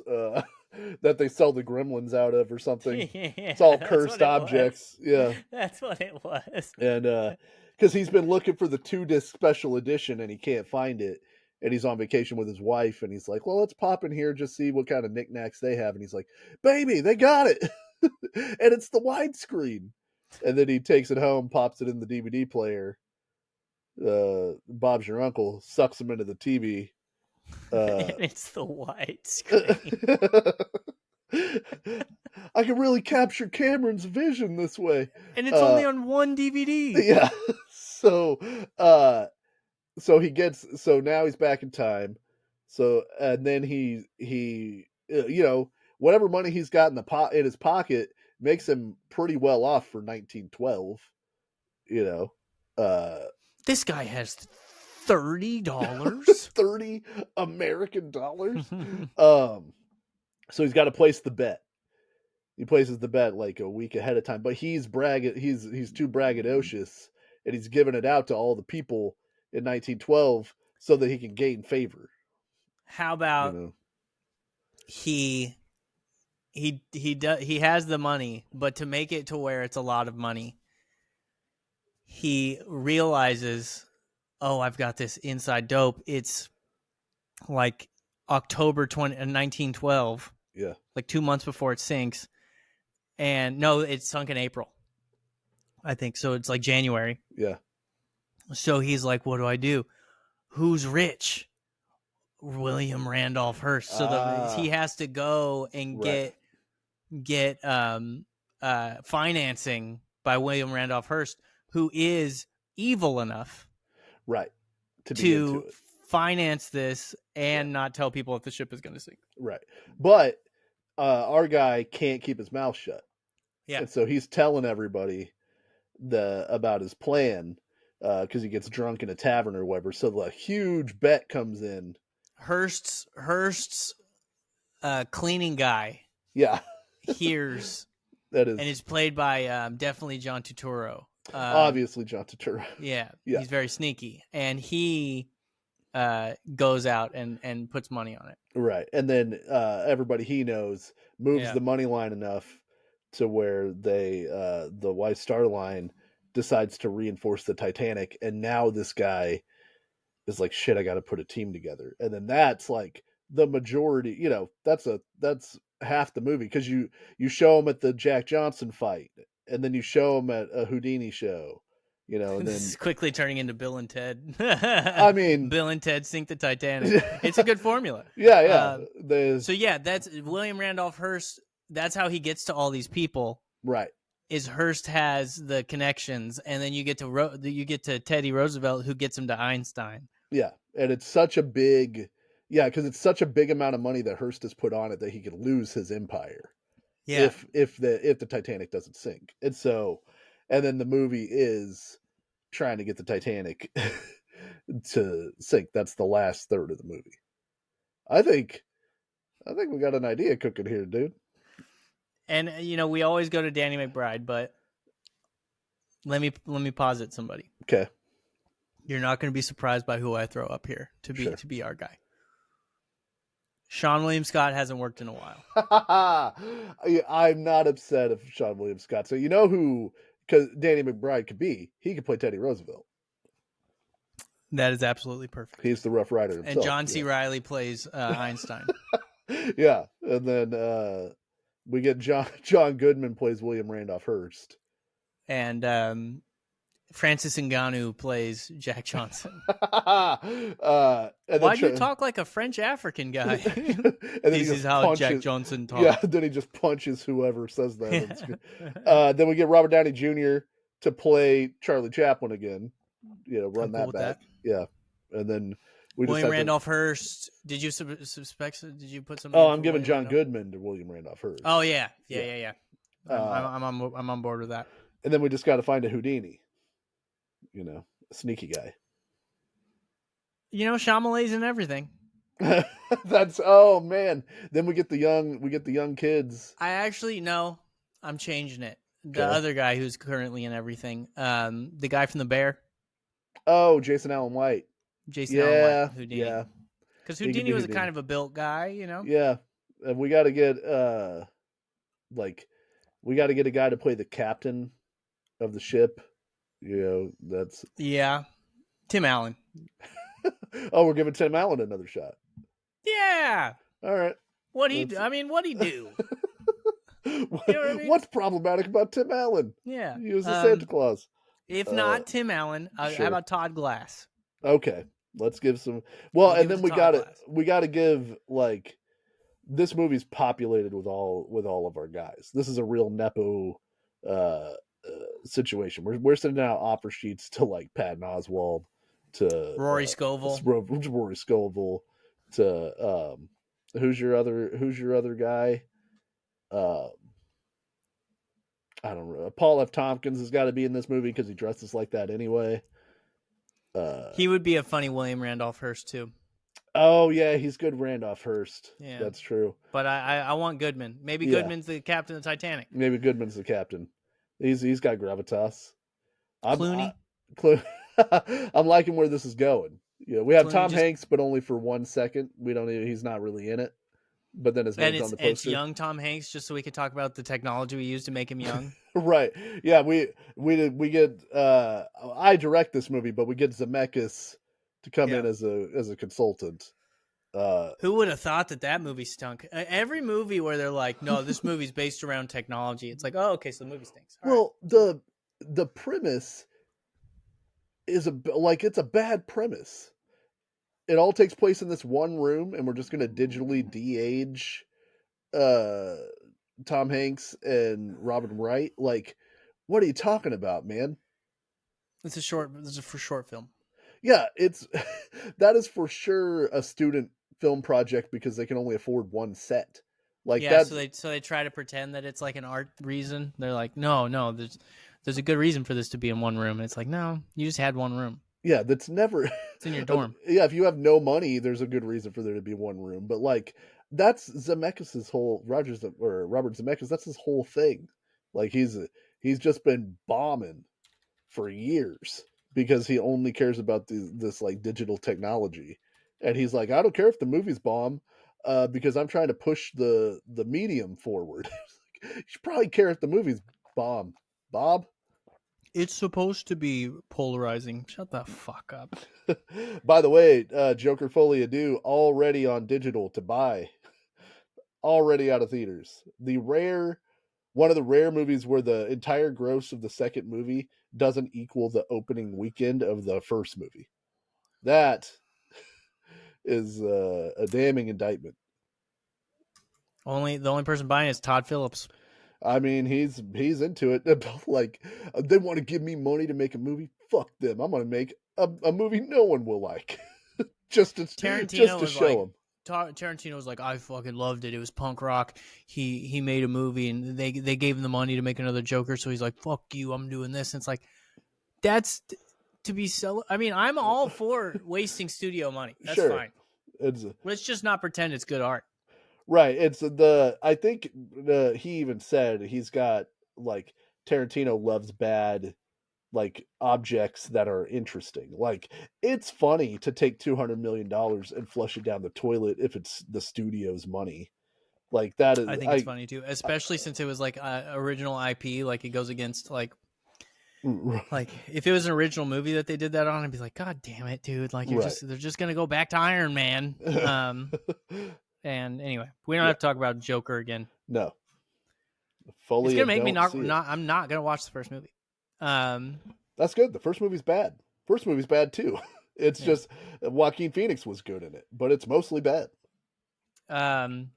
that they sell the Gremlins out of or something. It's all cursed objects. Yeah. That's what it was. And because he's been looking for the 2-disc special edition and he can't find it. And he's on vacation with his wife. And he's like, well, let's pop in here, just see what kind of knickknacks they have. And he's like, baby, they got it. And it's the widescreen. And then he takes it home, pops it in the DVD player. Bob's your uncle, sucks him into the TV. And it's the widescreen. I can really capture Cameron's vision this way. And it's only on one DVD. Yeah. So now he's back in time. So, and then he whatever money he's got in his pocket makes him pretty well off for 1912. This guy has $30. 30 American dollars. So he's got to place the bet. He places the bet like a week ahead of time, but he's too braggadocious, and he's giving it out to all the people in 1912 so that he can gain favor. How You about know, he has the money, but to make it to where it's a lot of money, he realizes, oh, I've got this inside dope. It's like October 1912, yeah, like 2 months before it sinks. And no, it sunk in April, I think. So it's like January. yeah, So he's like, what do I do? Who's rich? William Randolph Hearst. So he ah, has to go and right, get financing by William Randolph Hearst, who is evil enough right, to be into to it, finance this right, and not tell people if the ship is going to sink. right. But our guy can't keep his mouth shut, Yeah. and so he's telling everybody about his plan because he gets drunk in a tavern or whatever. So the huge bet comes in. Hearst's cleaning guy Yeah, hears, that and is it's played by definitely John Turturro. obviously John Turturro. Yeah, Yeah, he's very sneaky, and he goes out and puts money on it. right. And then everybody he knows moves Yeah, the money line enough to where the White Star Line decides to reinforce the Titanic, and now this guy is like, shit, I got to put a team together. And then that's like the majority, that's half the movie because you show him at the Jack Johnson fight, and then you show him at a Houdini show, and this then is quickly turning into Bill and Ted. I mean, Bill and Ted sink the Titanic. yeah, It's a good formula. yeah, the So yeah, that's William Randolph Hearst. That's how he gets to all these people. right, Is Hearst has the connections, and then you get to Teddy Roosevelt, who gets him to Einstein. yeah, and it's such a big, yeah, because it's such a big amount of money that Hearst has put on it that he could lose his empire Yeah, if the Titanic doesn't sink, and then the movie is trying to get the Titanic to sink. That's the last third of the movie. I think we got an idea cooking here, dude. and we always go to Danny McBride, but let me posit somebody. Okay, You're not going to be surprised by who I throw up here sure. to be our guy. Sean William Scott hasn't worked in a while. I'm not upset if Sean William Scott. So you know who? Because Danny McBride could be. He could play Teddy Roosevelt. That is absolutely perfect. He's the Rough Rider And himself. John C. Riley plays Einstein. Yeah, and then we get John Goodman plays William Randolph Hearst. And Francis Ngannou plays Jack Johnson. And Why do you talk like a French African guy? This is how Jack Johnson talks. Yeah, then he just punches whoever says that. Then we get Robert Downey Jr. to play Charlie Chaplin again. Run I'm cool that back. Yeah, and then we William just Randolph Hearst. Did you suspect? Did you put some? Oh, I'm giving John Goodman to William Randolph Hearst. Oh yeah. I'm on board with that. And then we just got to find a Houdini. A sneaky guy. Chalamet's in everything. That's oh man. Then we get the young kids. I actually no. I'm changing it. The Okay. other guy who's currently in everything. The guy from The Bear. Oh, Jason Allen White. Allen White, Houdini. Yeah. Because Houdini was a kind of a built guy, Yeah. And we got to get we got to get a guy to play the captain of the ship. That's yeah. Tim Allen. Oh, we're giving Tim Allen another shot. Yeah. All right. What'd he do? What'd he do? What I mean? What's problematic about Tim Allen? Yeah. He was a Santa Claus. If not Tim Allen, sure. How about Todd Glass? Okay. Let's give some and then we got to give this movie's populated with all of our guys. This is a real nepo situation. We're sending out offer sheets to Patton Oswalt, to Rory Scovel, to who's your other guy? I don't know. Paul F. Tompkins has got to be in this movie because he dresses like that anyway. He would be a funny William Randolph Hearst too. Oh yeah, he's good Randolph Hearst. Yeah, That's true. but I want Goodman. Maybe Yeah, Goodman's the captain of the Titanic. maybe Goodman's the captain. He's got gravitas. I'm I, Clooney. Clo- I'm liking where this is going. You know, we have Clooney Tom just Hanks, but only for 1 second. We don't. He's not really in it, but then his and name's on the it's poster. young Tom Hanks just so we could talk about the technology we use to make him young. Right. Yeah, we get I direct this movie, but we get Zemeckis to come in Yeah. as a consultant. Uh Who would have thought that that movie stunk? Every movie where they're like, "No, this movie's based around technology." It's like, "Oh, okay, so the movie stinks." All right, well, cool. the premise is like it's a bad premise. It all takes place in this one room and we're just going to digitally de-age uh Tom Hanks and Robin Wright. Like what are you talking about, man? It's a short. This is for short film. Yeah, it's that is for sure a student film project because they can only afford one set. Like Yeah, that's so they try to pretend that it's like an art reason. They're like, "No, no, there's a good reason for this to be in one room." And it's like, "No, you just had one room. yeah, that's never It's in your dorm." yeah, if you have no money, there's a good reason for there to be one room. But like that's Zemeckis's whole or Robert Zemeckis, that's his whole thing. Like he's just been bombing for years because he only cares about this like digital technology. And he's like, I don't care if the movie's bomb, because I'm trying to push the medium forward. You should probably care if the movie's bomb, Bob. It's supposed to be polarizing. Shut the fuck up. By the way, Joker Folie à Deux already on digital to buy, already out of theaters. The rare one of the rare movies where the entire gross of the second movie doesn't equal the opening weekend of the first movie. That is a damning indictment. Only the only person buying it is Todd Phillips. I mean, he's into it. Like they want to give me money to make a movie. Fuck them. I'm gonna make a movie no one will like, just Tarantino to was show like, them. Tarantino was like, I fucking loved it. It was punk rock. He made a movie and they gave him the money to make another Joker. So he's like, fuck you, I'm doing this. And it's like that's to be so. I mean, I'm all for wasting studio money. That's Sure, fine. it's Let's just not pretend it's good art. right. It's the I think he even said he's got like Tarantino loves bad like objects that are interesting. Like it's funny to take $200 million and flush it down the toilet if it's the studio's money. Like that is I think it's funny too, especially since it was like original IP. Like it goes against like if it was an original movie that they did that on, I'd be like, God damn it, dude! Like right. they're just gonna go back to Iron Man. And anyway, we don't Yeah. have to talk about Joker again. No. It's Folia gonna make me don't see it. not. I'm not gonna watch the first movie. Um, That's good. The first movie's bad. First movie's bad too. It's yeah. just Joaquin Phoenix was good in it, but it's mostly bad. Um.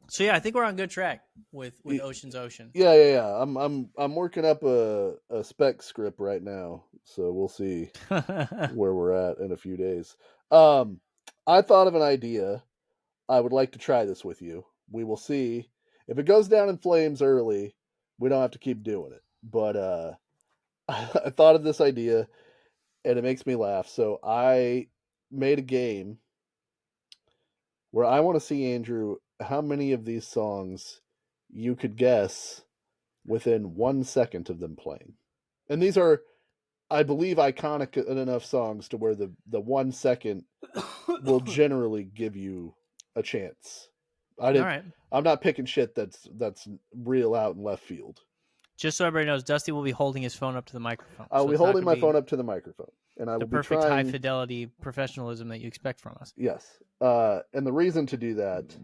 So yeah, I think we're on good track with Y- Ocean's Ocean. Yeah. I'm working up a spec script right now, so we'll see where we're at in a few days. Um, I thought of an idea. I would like to try this with you. We will see if it goes down in flames early. We don't have to keep doing it, but I thought of this idea and it makes me laugh. So I made a game where I want to see, Andrew, how many of these songs you could guess within 1 second of them playing. And these are, I believe, iconic enough songs to where the 1 second will generally give you a chance. I All did. right. I'm not picking shit that's real out in left field. Just so everybody knows, Dusty will be holding his phone up to the microphone, I'll so be it's not holding going to my be phone up to the microphone, and I the will be perfect high trying. fidelity professionalism that you expect from us. Yes, and the reason to do that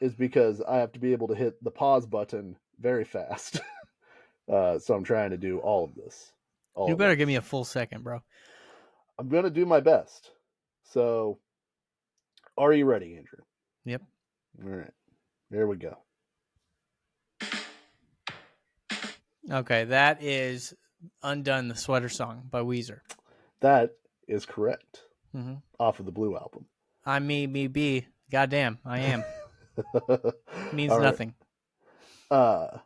is because I have to be able to hit the pause button very fast. So I'm trying to do all of this all You at better give me once. a full second, bro. I'm going to do my best. So, are you ready, Andrew? Yep. All right, there we go. Okay, that is "Undone," the Sweater Song by Weezer. That is correct. Mm-hmm. Off of the Blue album. I'm me, be. Goddamn, I am. Means All right. nothing. Uh,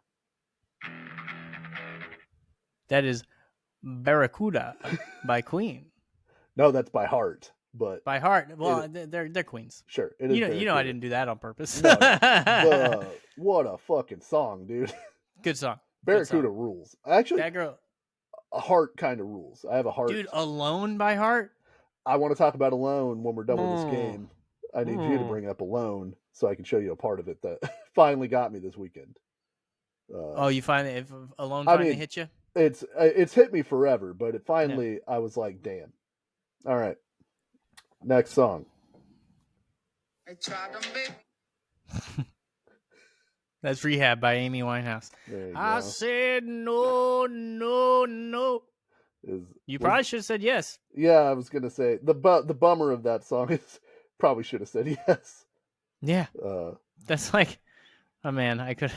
That is "Barracuda" by Queen. no, that's by heart. but by heart. Well, they're queens. Sure, it is. You know, I clear. didn't do that on purpose. No, but what a fucking song, dude. Good song. Barracuda rules. Actually, that girl, a heart kind of rules. I have a heart. Dude, Alone by Heart. I want to talk about Alone when we're done with this game. I need you to bring up Alone so I can show you a part of it that finally got me this weekend. You finally, if Alone finally hit you? It's hit me forever, but it finally, I was like, damn. All right. Next song. That's Rehab by Amy Winehouse. I said no, no, no. You probably should have said yes. Yeah, I was gonna say the bummer of that song is probably should have said yes. Yeah, that's like, oh man, I could.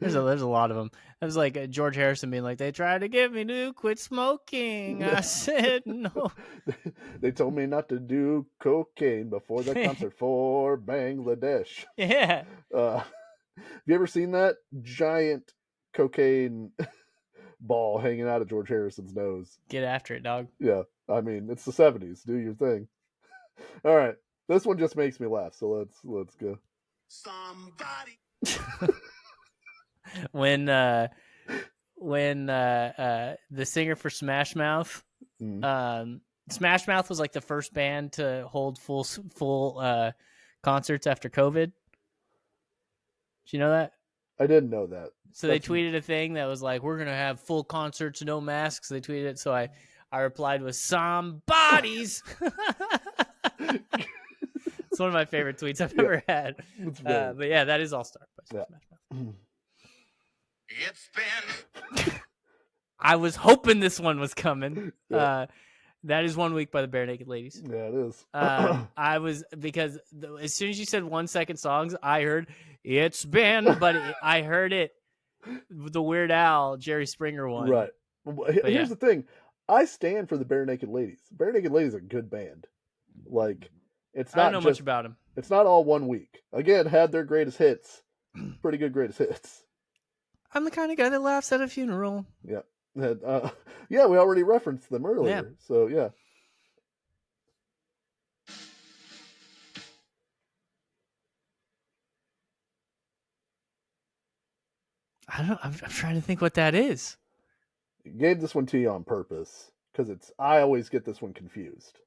there's a lot of them. It was like George Harrison being like, "They tried to get me to quit smoking. I said no. They told me not to do cocaine before the concert for Bangladesh." Yeah. Have you ever seen that giant cocaine ball hanging out of George Harrison's nose? Get after it, dog. Yeah, I mean, it's the 70s. Do your thing. All right, this one just makes me laugh, so let's go. Somebody. when the singer for Smash Mouth, Smash Mouth was like the first band to hold full concerts after COVID. Did you know that? I didn't know that. So they tweeted a thing that was like, "We're gonna have full concerts, no masks." They tweeted it, so I replied with "somebody's." It's one of my favorite tweets I've ever had. But yeah, that is All Star. It's been. I was hoping this one was coming. Yeah. That is 1 week by the Bare Naked Ladies. Yeah, it is. I was, because as soon as you said 1 second songs, I heard "It's Been," but I heard it, the Weird Al Jerry Springer one. Right. Here's the thing. I stand for the Bare Naked Ladies. Bare Naked Ladies are a good band. Like, it's not. I don't know much about them. It's not all 1 week. Again, had their greatest hits. Pretty good greatest hits. I'm the kind of guy that laughs at a funeral. Yeah. Yeah, we already referenced them earlier. Yeah. So, yeah. I don't know. I'm trying to think what that is. I gave this one to you on purpose because I always get this one confused.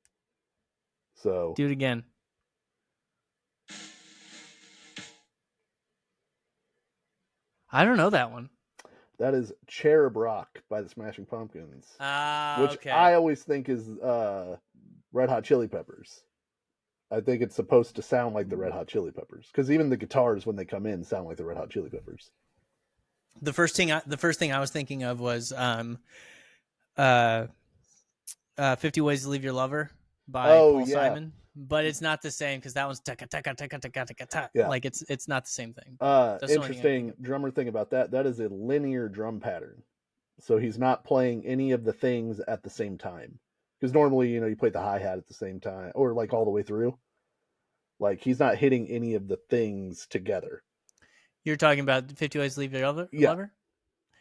So do it again. I don't know that one. That is Cherub Rock by the Smashing Pumpkins. Which okay. I always think is Red Hot Chili Peppers. I think it's supposed to sound like the Red Hot Chili Peppers. Because even the guitars, when they come in, sound like the Red Hot Chili Peppers. The first thing I was thinking of was 50 Ways to Leave Your Lover by Paul Simon. But it's not the same because that one's taka taka taka taka taka taka. Yeah. Like it's not the same thing. Interesting drummer thing about that. That is a linear drum pattern. So he's not playing any of the things at the same time. Because normally, you play the hi-hat at the same time or like all the way through. Like he's not hitting any of the things together. You're talking about 50 Ways to Leave Your Lover? Yeah.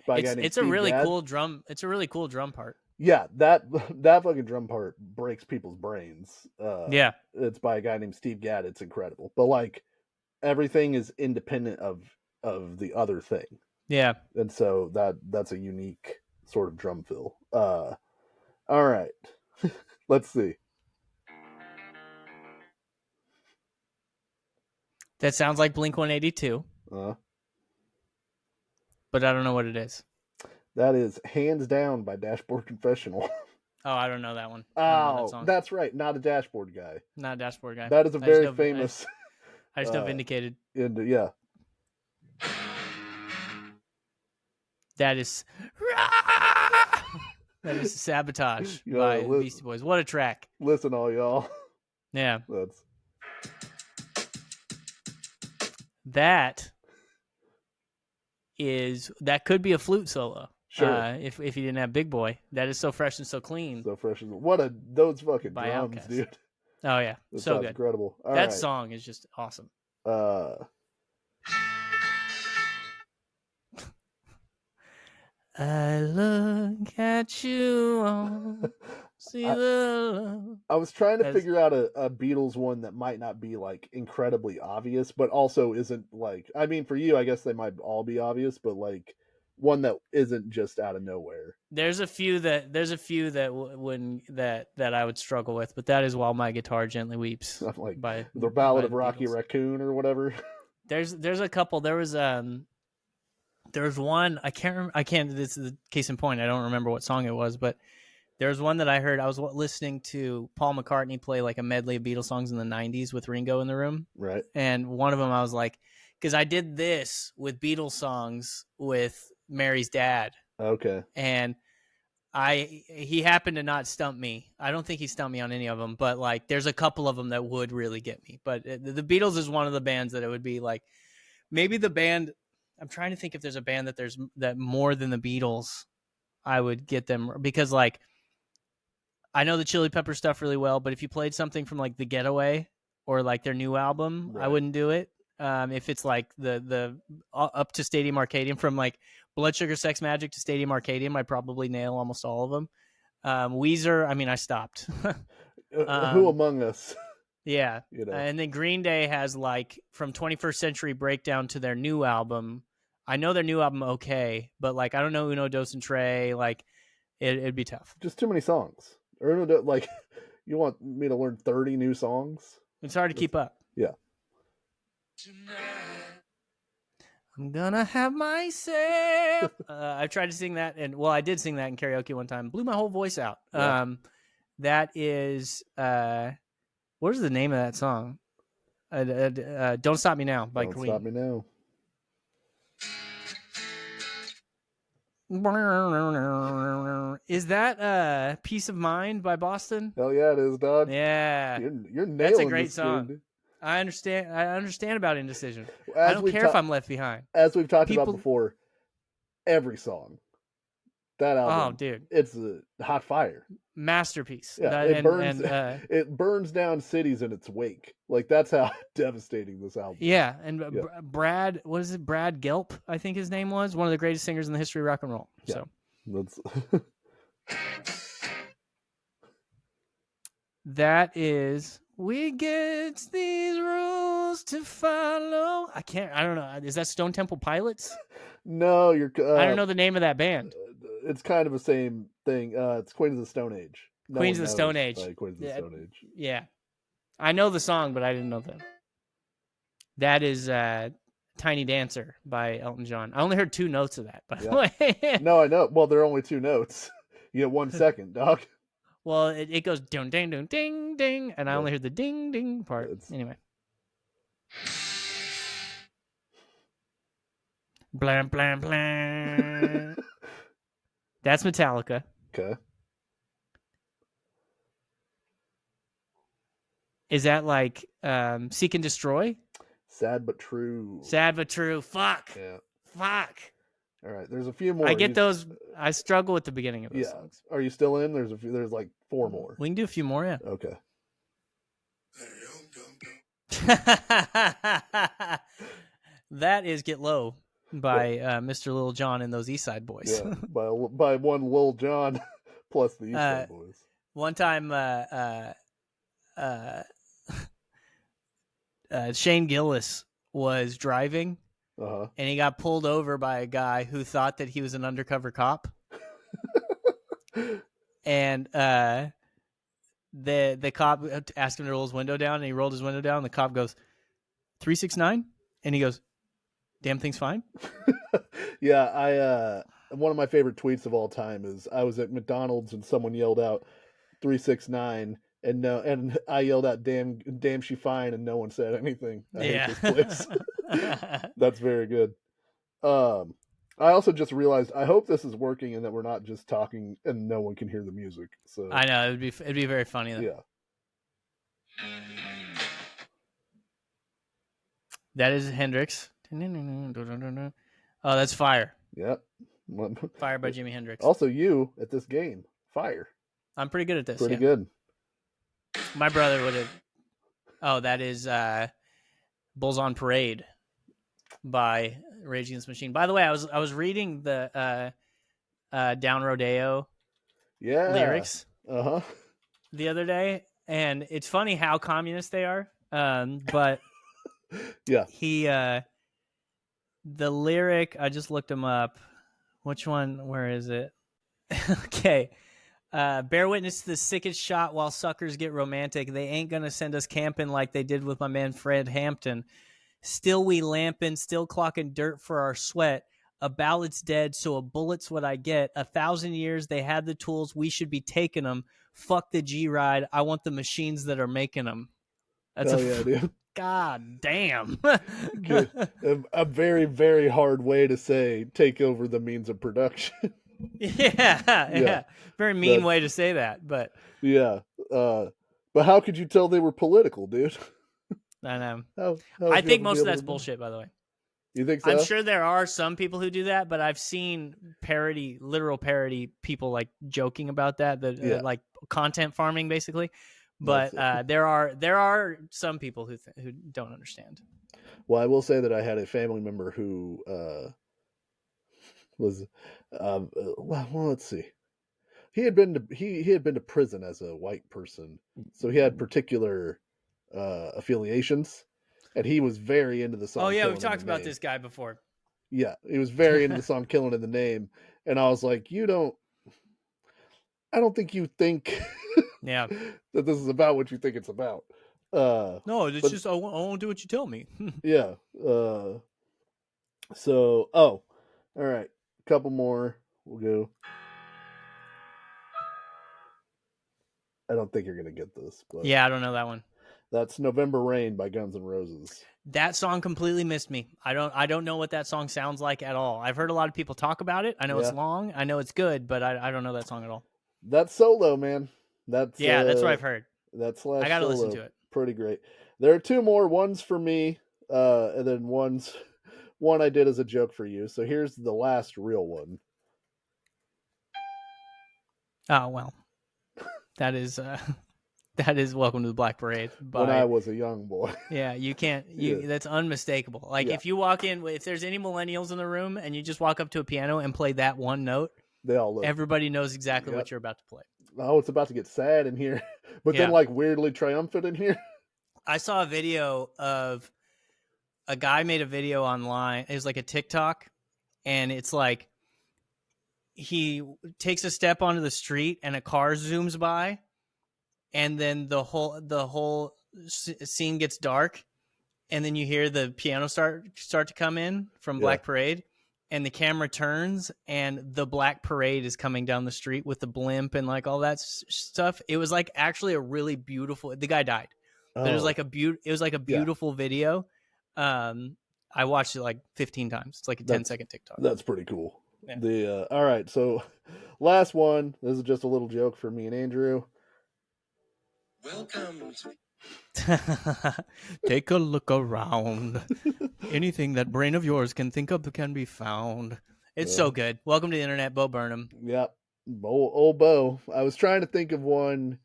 It's a really cool drum. It's a really cool drum part. Yeah, that fucking drum part breaks people's brains. Yeah. It's by a guy named Steve Gadd. It's incredible. But like everything is independent of the other thing. Yeah. And so that's a unique sort of drum fill. All right. Let's see. That sounds like Blink-182. But I don't know what it is. That is Hands Down by Dashboard Confessional. Oh, I don't know that one. Oh, that's right. Not a dashboard guy. Not a dashboard guy. That is a very famous. I just know Vindicated. Yeah. That is Sabotage by the Beastie Boys. What a track. Listen, all y'all. Yeah. That could be a flute solo. Sure. If you didn't have Big Boy. That is So Fresh and So Clean. So fresh and those fucking drums, Outcast. dude. Oh yeah. That so good. Incredible. That song is just awesome. I look at you all See the I was trying to as, figure out a Beatles one that might not be like incredibly obvious, but also isn't like. I mean, for you, I guess they might all be obvious, but like one that isn't just out of nowhere. there's a few that wouldn't that I would struggle with, but that is While My Guitar Gently Weeps Like by the Ballad by of the Rocky Beatles. Raccoon or whatever. There's a couple. There was one I can't remember. I can't. This is the case in point. I don't remember what song it was, but there was one that I heard. I was listening to Paul McCartney play like a medley of Beatles songs in the '90s with Ringo in the room, Right. and one of them I was like, because I did this with Beatles songs with Mary's dad, Okay. and he happened to not stump me. I don't think he stumped me on any of them, but like there's a couple of them that would really get me. But the Beatles is one of the bands that it would be like maybe the band. I'm trying to think if there's a band that more than the Beatles I would get them, because like I know the Chili Pepper stuff really well, but if you played something from like The Getaway or like their new album, Right. I wouldn't do it. If it's like the up to Stadium Arcadium, from like Blood Sugar Sex Magic to Stadium Arcadium, I probably nail almost all of them. Weezer, I mean, I stopped. Who among us? Yeah. You know. And then Green Day has like from 21st Century Breakdown to their new album. I know their new album okay, but like I don't know Uno, Dos, and Trey. Like it'd be tough. Just too many songs. Or like, you want me to learn 30 new songs? It's hard to keep up. Yeah. I'm gonna have myself. I've tried to sing that, and well, I did sing that in karaoke one time. Blew my whole voice out. Yeah. That is what is the name of that song? Don't Stop Me Now by Don't Queen. Stop Me Now. Is that Peace of Mind by Boston? Hell yeah, it is, dog. Yeah, You're nailing that's a great this song. dude. I understand about indecision. As I don't care if I'm left behind. As we've talked about before, every song, that album, oh dude, it's a hot fire, masterpiece. Yeah, it burns down cities in its wake. Like that's how devastating this album is. Yeah, and Brad, what is it? Brad Gelp, I think his name was, one of the greatest singers in the history of rock and roll. Yeah, so that's that is, we get these rules to follow. I don't know. Is that Stone Temple Pilots? No, you're. I don't know the name of that band. It's kind of the same thing. It's Queens of the Stone Age. Queens of the Stone Age. Queens of the Stone Age. Yeah, I know the song, but I didn't know that. That is Tiny Dancer by Elton John. I only heard 2 notes of that, by the way. No, I know. Well, there are only 2 notes. You get 1 second, dog. Well, it goes ding, ding, ding, ding, ding, and I only heard the ding, ding part. Anyway. Blam, blam, blam. That's Metallica. Okay. Is that like Seek and Destroy? Sad but true. Sad but true. Fuck. Yeah. Fuck. All right. There's a few more. I get those. I struggle with the beginning of those songs. Are you still in? There's like 4 more. We can do a few more, yeah. Okay. That is Get Low by Mr. Lil Jon and those East Side Boys. Yeah, by one Lil Jon plus the East Side Boys. One time, Shane Gillis was driving, and he got pulled over by a guy who thought that he was an undercover cop. And the cop asked him to roll his window down, and he rolled his window down. And the cop goes, 369, and he goes, "Damn thing's fine." Yeah, one of my favorite tweets of all time is I was at McDonald's and someone yelled out 369, and I yelled out damn she fine, and no one said anything. I hate this place. That's very good. I also just realized I hope this is working and that we're not just talking and no one can hear the music. So I know it'd be very funny though. Yeah. That is Hendrix. Oh, that's Fire. Yep. Fire by Jimi Hendrix. Also, you at this game, Fire. I'm pretty good at this. Pretty good. My brother would have. Oh, that is Bulls on Parade by Rage Against the Machine. By the way, I was reading the Down Rodeo lyrics. the other day, and it's funny how communist they are. But Yeah. he the lyric, I just looked him up. Which one? Where is it? Okay. Bear witness to the sickest shot while suckers get romantic. They ain't gonna send us camping like they did with my man Fred Hampton. Still we lamping, still clocking dirt for our sweat. A ballad's dead, so a bullet's what I get. 1,000 years, they had the tools, we should be taking them. Fuck the G-Ride, I want the machines that are making them. That's Hell yeah, dude. God damn. Good. A very, very hard way to say take over the means of production. Yeah. Very mean way to say that, but yeah. But how could you tell they were political, dude? I know. How I think most of that's bullshit, by the way. You think so? I'm sure there are some people who do that, but I've seen literal parody people like joking about that, like content farming basically. But there are some people who don't understand. Well, I will say that I had a family member who was, well, let's see. He had been to prison as a white person, so he had particular affiliations, and he was very into the song. Oh yeah, we've talked about this guy before. Yeah, he was very into the song "Killing in the Name," and I was like, I don't think you think yeah that this is about what you think it's about. No, it's just I won't do what you tell me. Yeah. So, all right, a couple more. We'll go. I don't think you're gonna get this, but yeah, I don't know that one. That's "November Rain" by Guns N' Roses. That song completely missed me. I don't know what that song sounds like at all. I've heard a lot of people talk about it. I know it's long. I know it's good, but I don't know that song at all. That's solo, man. That's what I've heard. That's I gotta listen to it. Pretty great. There are two more. One's for me, and then one I did as a joke for you. So here's the last real one. Oh well, that is "Welcome to the Black Parade" When I was a young boy. Yeah, you can't. That's unmistakable. Like if you walk in, if there's any millennials in the room, and you just walk up to a piano and play that one note, they all look. Everybody knows exactly what you're about to play. Oh, it's about to get sad in here, but then like weirdly triumphant in here. I saw a video of a guy made a video online. It was like a TikTok, and it's like he takes a step onto the street, and a car zooms by, and then the whole scene gets dark, and then you hear the piano start to come in from Black Parade, and the camera turns, and the Black Parade is coming down the street with the blimp and like all that stuff. It was like actually a really beautiful. The guy died, but it was like a beautiful video. I watched it like 15 times. It's like a 10-second TikTok. That's pretty cool. Yeah. All right, so last one. This is just a little joke for me and Andrew. Welcome to Take a look around. Anything that brain of yours can think of can be found. It's so good. Welcome to the internet, Bo Burnham. Yep. Old Bo. I was trying to think of one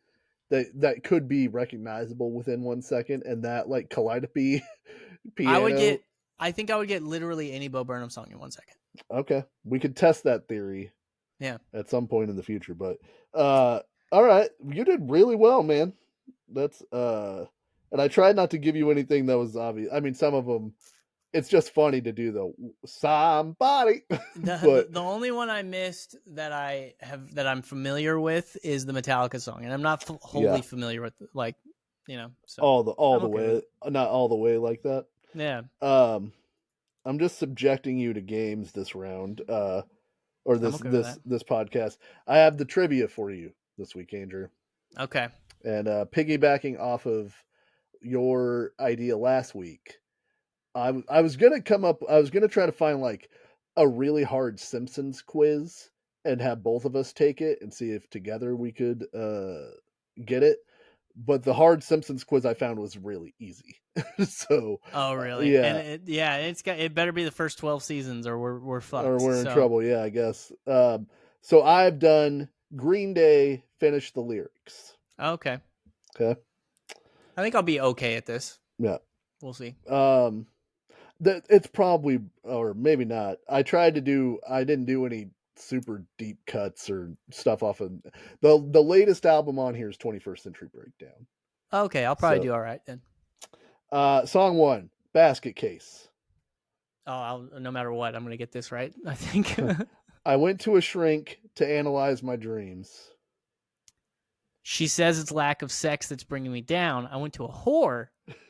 that could be recognizable within 1 second, and that like Calliope piano. I think I would get literally any Bo Burnham song in 1 second. Okay. We could test that theory. Yeah. At some point in the future. But all right. You did really well, man. That's and I tried not to give you anything that was obvious. I mean, some of them, it's just funny to do though. Somebody. The only one I missed that I'm familiar with is the Metallica song, and I'm not wholly familiar with so all the way, not all the way like that. Yeah. I'm just subjecting you to games this round, or this podcast. I have the trivia for you this week, Andrew. Okay. And piggybacking off of your idea last week, I was gonna try to find like a really hard Simpsons quiz and have both of us take it and see if together we could get it. But the hard Simpsons quiz I found was really easy. So. Oh really? Yeah. And it better be the first 12 seasons, or we're fucked. Or we're in trouble. Yeah, I guess. So I've done Green Day. Finish the lyrics. Okay. Okay. I think I'll be okay at this. Yeah. We'll see. It's probably, or maybe not. I didn't do any super deep cuts or stuff off of the latest album on here is 21st Century Breakdown. Okay, I'll probably So- do all right then. Song 1, Basket Case. Oh, no matter what, I'm gonna get this right. I think. I went to a shrink to analyze my dreams. She says it's lack of sex that's bringing me down. I went to a whore.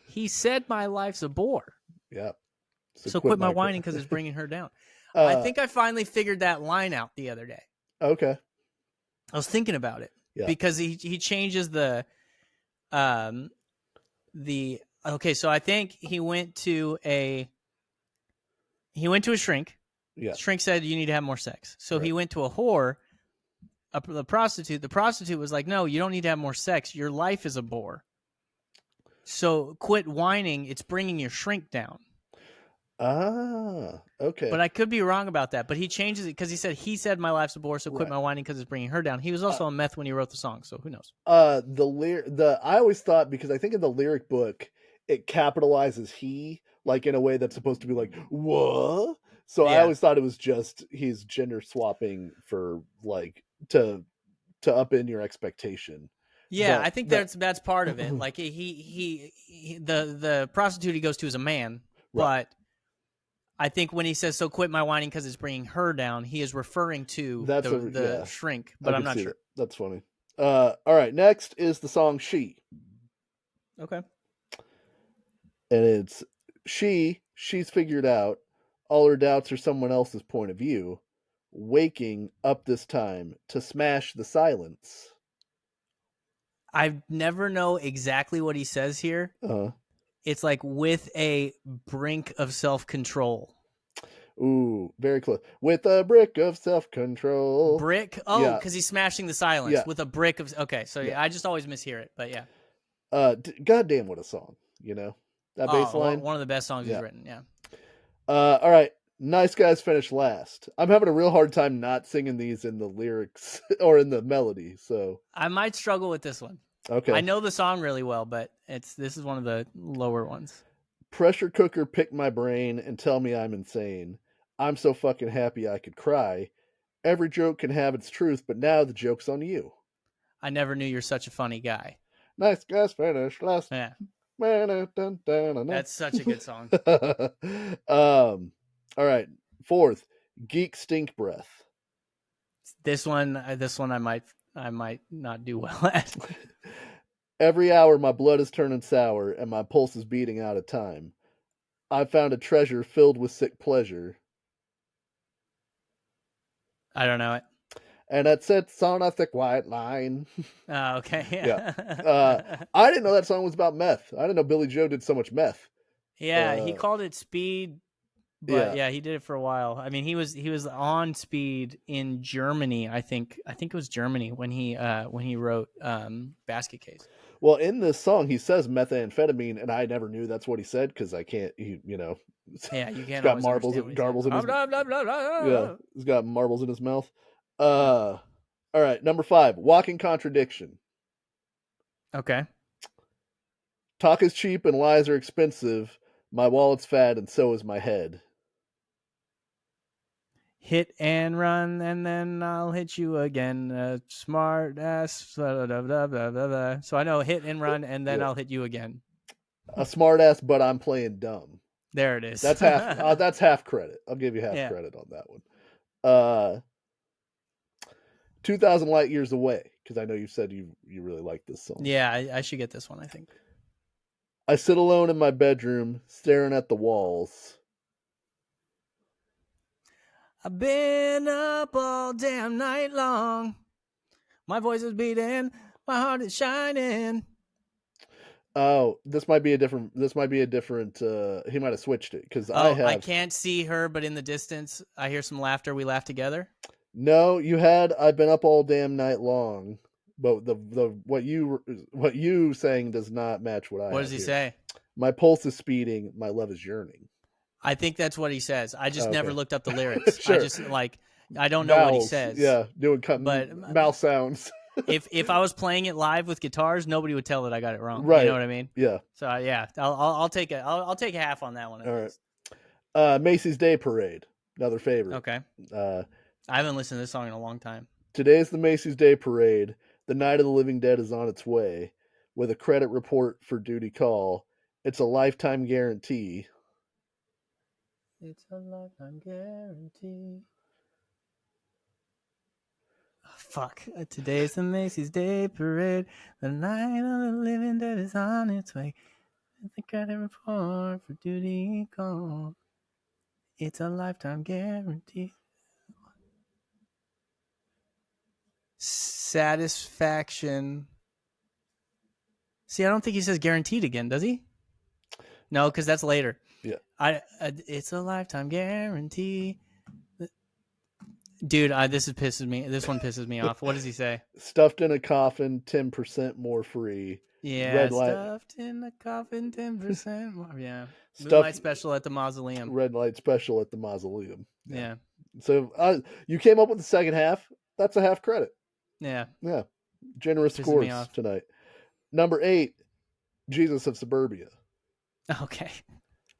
He said my life's a bore. Yep. So quit my whining because it's bringing her down. Uh, I think I finally figured that line out the other day. Okay. I was thinking about it because he changes the okay. So I think he went to a shrink. Yeah. Shrink said you need to have more sex. So Right. he went to a whore, the prostitute. The prostitute was like, no, you don't need to have more sex. Your life is a bore. So quit whining. It's bringing your shrink down. Ah, okay. But I could be wrong about that. But he changes it because he said my life's a bore, so quit my whining because it's bringing her down. He was also on meth when he wrote the song, so who knows? I always thought, because I think in the lyric book it capitalizes he, like in a way that's supposed to be like what. So I always thought it was just he's gender swapping for like to up in your expectation. Yeah, But I think that's part of it. Like the prostitute he goes to is a man, Right. but I think when he says "so quit my whining" because it's bringing her down, he is referring to the shrink. But I'm not sure. That's funny. All right, next is the song "She," Okay. and it's she's figured out all her doubts are someone else's point of view, waking up this time to smash the silence. I never know exactly what he says here. It's like with a brink of self-control. Ooh, very close. With a brick of self-control. Brick? Oh, because he's smashing the silence with a brick of... Okay, so I just always mishear it, but yeah. Goddamn, what a song, you know? That bass line? One of the best songs he's written, yeah. All right, Nice Guys finished last. I'm having a real hard time not singing these in the lyrics or in the melody, so... I might struggle with this one. Okay. I know the song really well, but this is one of the lower ones. Pressure cooker pick my brain and tell me I'm insane. I'm so fucking happy I could cry. Every joke can have its truth, but now the joke's on you. I never knew you're such a funny guy. Nice Guys finished last. Yeah. That's That's such a good song. All right. Fourth, Geek Stink Breath. This one I might not do well at. Every hour my blood is turning sour and my pulse is beating out of time. I've found a treasure filled with sick pleasure. I don't know it. And it sits on a thick white line. Oh, okay. Yeah. I didn't know that song was about meth. I didn't know Billy Joe did so much meth. Yeah, he called it Speed, but yeah, he did it for a while. I mean, he was on Speed in Germany. I think it was Germany when he wrote Basket Case. Well, in this song, he says methamphetamine, and I never knew that's what he said because I can't, you know. Yeah, you can't. He's got marbles and garbles in his mouth. Yeah, he's got marbles in his mouth. All right, number 5, Walking Contradiction. Okay. Talk is cheap and lies are expensive. My wallet's fat and so is my head. Hit and run, and then I'll hit you again. Smart ass. Blah, blah, blah, blah, blah, blah. So I know hit and run, and then I'll hit you again. A smart ass, but I'm playing dumb. There it is. That's half. That's half credit. I'll give you half credit on that one. 2,000 Light Years Away, because I know you said you really like this song. Yeah, I should get this one, I think. I sit alone in my bedroom, staring at the walls. I've been up all damn night long. My voice is beating, my heart is shining. Oh, this might be a different. He might have switched it because I can't see her, but in the distance, I hear some laughter. We laugh together. No, you had. I've been up all damn night long, but the what you saying does not match what I. What does he say? My pulse is speeding. My love is yearning. I think that's what he says. I just never looked up the lyrics. Sure. I just I don't know what he says. Yeah, doing mouth sounds. if I was playing it live with guitars, nobody would tell that I got it wrong. Right. You know what I mean? Yeah. So yeah, I'll take it. I'll take half on that one. All right. Macy's Day Parade, another favorite. Okay. I haven't listened to this song in a long time. Today is the Macy's Day Parade. The Night of the Living Dead is on its way. With a credit report for duty call. It's a lifetime guarantee. It's a lifetime guarantee. Oh, fuck. Today's the Macy's Day Parade. The Night of the Living Dead is on its way. With a credit report for duty call. It's a lifetime guarantee. Satisfaction. See, I don't think he says guaranteed again, does he? No, because that's later. Yeah. It's a lifetime guarantee. Dude, this one pisses me off. What does he say? Stuffed in a coffin, 10% more free. Yeah, Red light. Stuffed in the coffin, 10% more. Yeah. Stuffed, Moonlight special at the mausoleum. Red light special at the mausoleum. Yeah. So you came up with the second half. That's a half credit. Yeah. Yeah. Generous Pisses scores me off. tonight. Number 8, Jesus of Suburbia. Okay.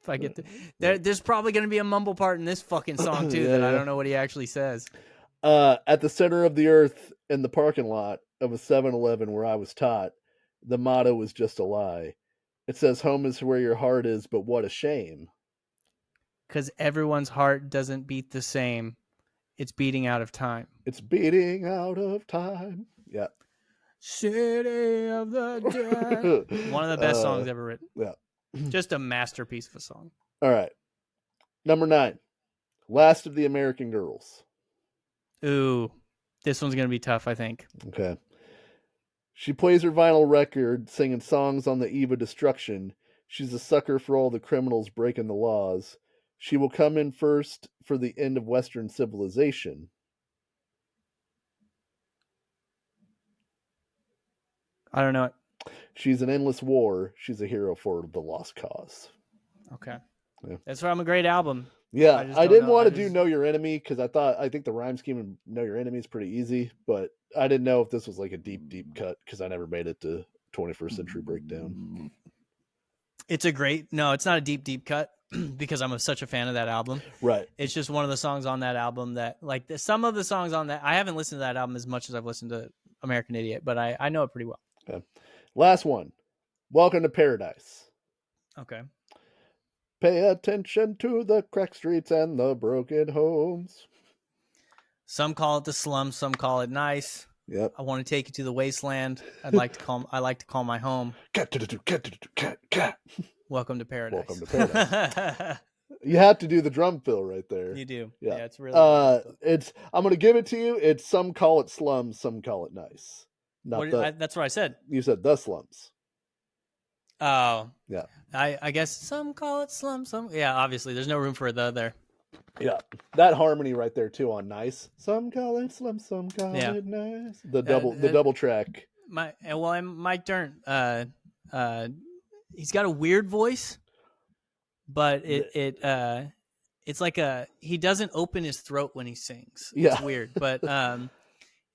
If I get there's probably going to be a mumble part in this fucking song too that I don't know what he actually says. At the center of the earth in the parking lot of a 7-Eleven where I was taught, the motto was just a lie. It says home is where your heart is, but what a shame. Because everyone's heart doesn't beat the same. It's beating out of time. It's beating out of time. Yeah. City of the Dead. One of the best songs ever written. Yeah. Just a masterpiece of a song. All right. Number 9. Last of the American Girls. Ooh. This one's going to be tough, I think. Okay. She plays her vinyl record, singing songs on the eve of destruction. She's a sucker for all the criminals breaking the laws. She will come in first for the end of Western civilization. I don't know it. She's an endless war. She's a hero for the lost cause. Okay. Yeah. That's from a great album. Yeah, I didn't want to do Know Your Enemy because I think the rhyme scheme in Know Your Enemy is pretty easy, but I didn't know if this was like a deep cut because I never made it to 21st Century Breakdown. It's it's not a deep cut because I'm such a fan of that album. Right. It's just one of the songs on that album that, like, some of the songs on that, I haven't listened to that album as much as I've listened to American Idiot, but I know it pretty well. Okay. Last one. Welcome to Paradise. Okay. Pay attention to the cracked streets and the broken homes. Some call it the slums, some call it nice. Yep. I want to take you to the wasteland. I like to call my home. Welcome to Paradise. Welcome to Paradise. You have to do the drum fill right there. You do. Yeah, it's really I'm gonna give it to you. It's some call it slums, some call it nice. That's what I said. You said the slums. Oh. Yeah. I guess some call it slum, obviously there's no room for a the there. Yeah. That harmony right there too on nice. Some call it slum, some call it nice. The double track. Mike Dirnt, he's got a weird voice, but it's like he doesn't open his throat when he sings. It's weird, but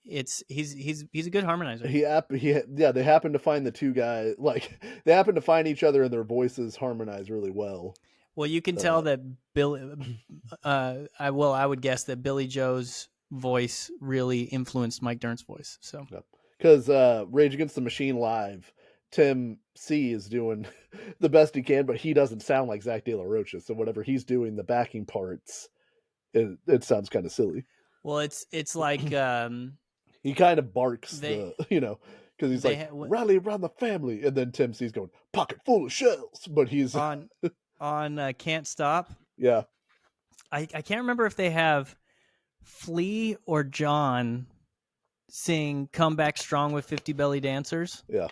he's a good harmonizer. They happen to find the two guys, like they happen to find each other and their voices harmonize really well. Well, you can tell that I would guess that Billy Joe's voice really influenced Mike Dirnt's voice. So, because Rage Against the Machine live, Tim C is doing the best he can, but he doesn't sound like Zach De La Rocha. So whatever he's doing, the backing parts, it sounds kind of silly. Well, it's like he kind of barks because he's like rally around the family, and then Tim C's going pocket full of shells, but he's on Can't Stop. Yeah, I can't remember if they have Flea or John sing "Come Back Strong" with 50 Belly Dancers. Yeah,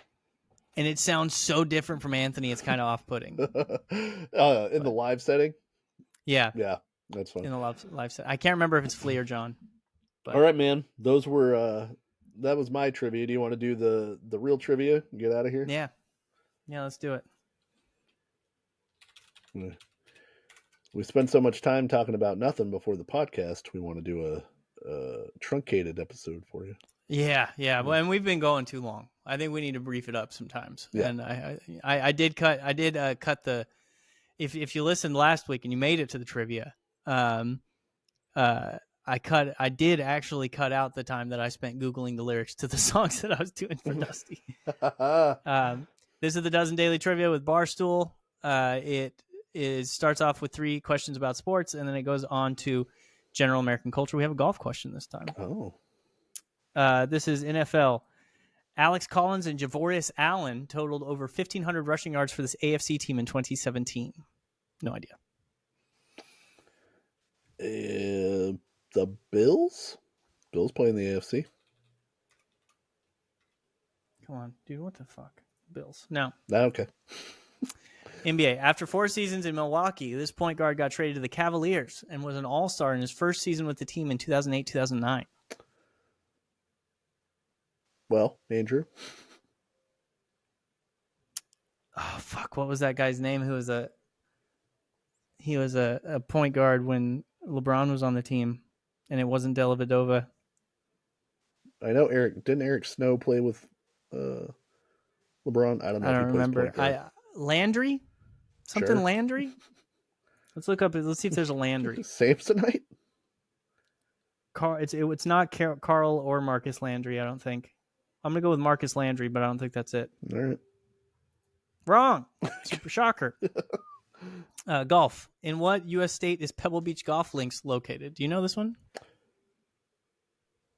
and it sounds so different from Anthony. It's kind of off-putting. In the live setting. Yeah, that's fun. In the live set, I can't remember if it's Flea or John. But. All right, man. Those were that was my trivia. Do you want to do the real trivia and get out of here? Yeah, let's do it. We spent so much time talking about nothing before the podcast. We want to do a truncated episode for you. Yeah. Well, and we've been going too long. I think we need to brief it up sometimes. Yeah. And I did cut the. If you listened last week and you made it to the trivia, I I did actually cut out the time that I spent Googling the lyrics to the songs that I was doing for Dusty. This is the Dozen Daily Trivia with Barstool. It starts off with 3 questions about sports, and then it goes on to general American culture. We have a golf question this time. Oh. This is NFL. Alex Collins and Javorius Allen totaled over 1,500 rushing yards for this AFC team in 2017. No idea. The Bills? Bills play in the AFC. Come on, dude. What the fuck? Bills. No. Okay. NBA. After 4 seasons in Milwaukee, this point guard got traded to the Cavaliers and was an all-star in his first season with the team in 2008-2009. Well, Andrew. Oh, fuck. What was that guy's name? He was a point guard when LeBron was on the team, and it wasn't Dellavedova. I know Didn't Eric Snow play with LeBron? I don't know. I don't remember. Landry? Something Sure. Landry? Let's look up. Let's see if there's a Landry. Samsonite? It's not Carl or Marcus Landry, I don't think. I'm going to go with Marcus Landry, but I don't think that's it. All right. Wrong. Super shocker. Golf. In what U.S. state is Pebble Beach Golf Links located? Do you know this one?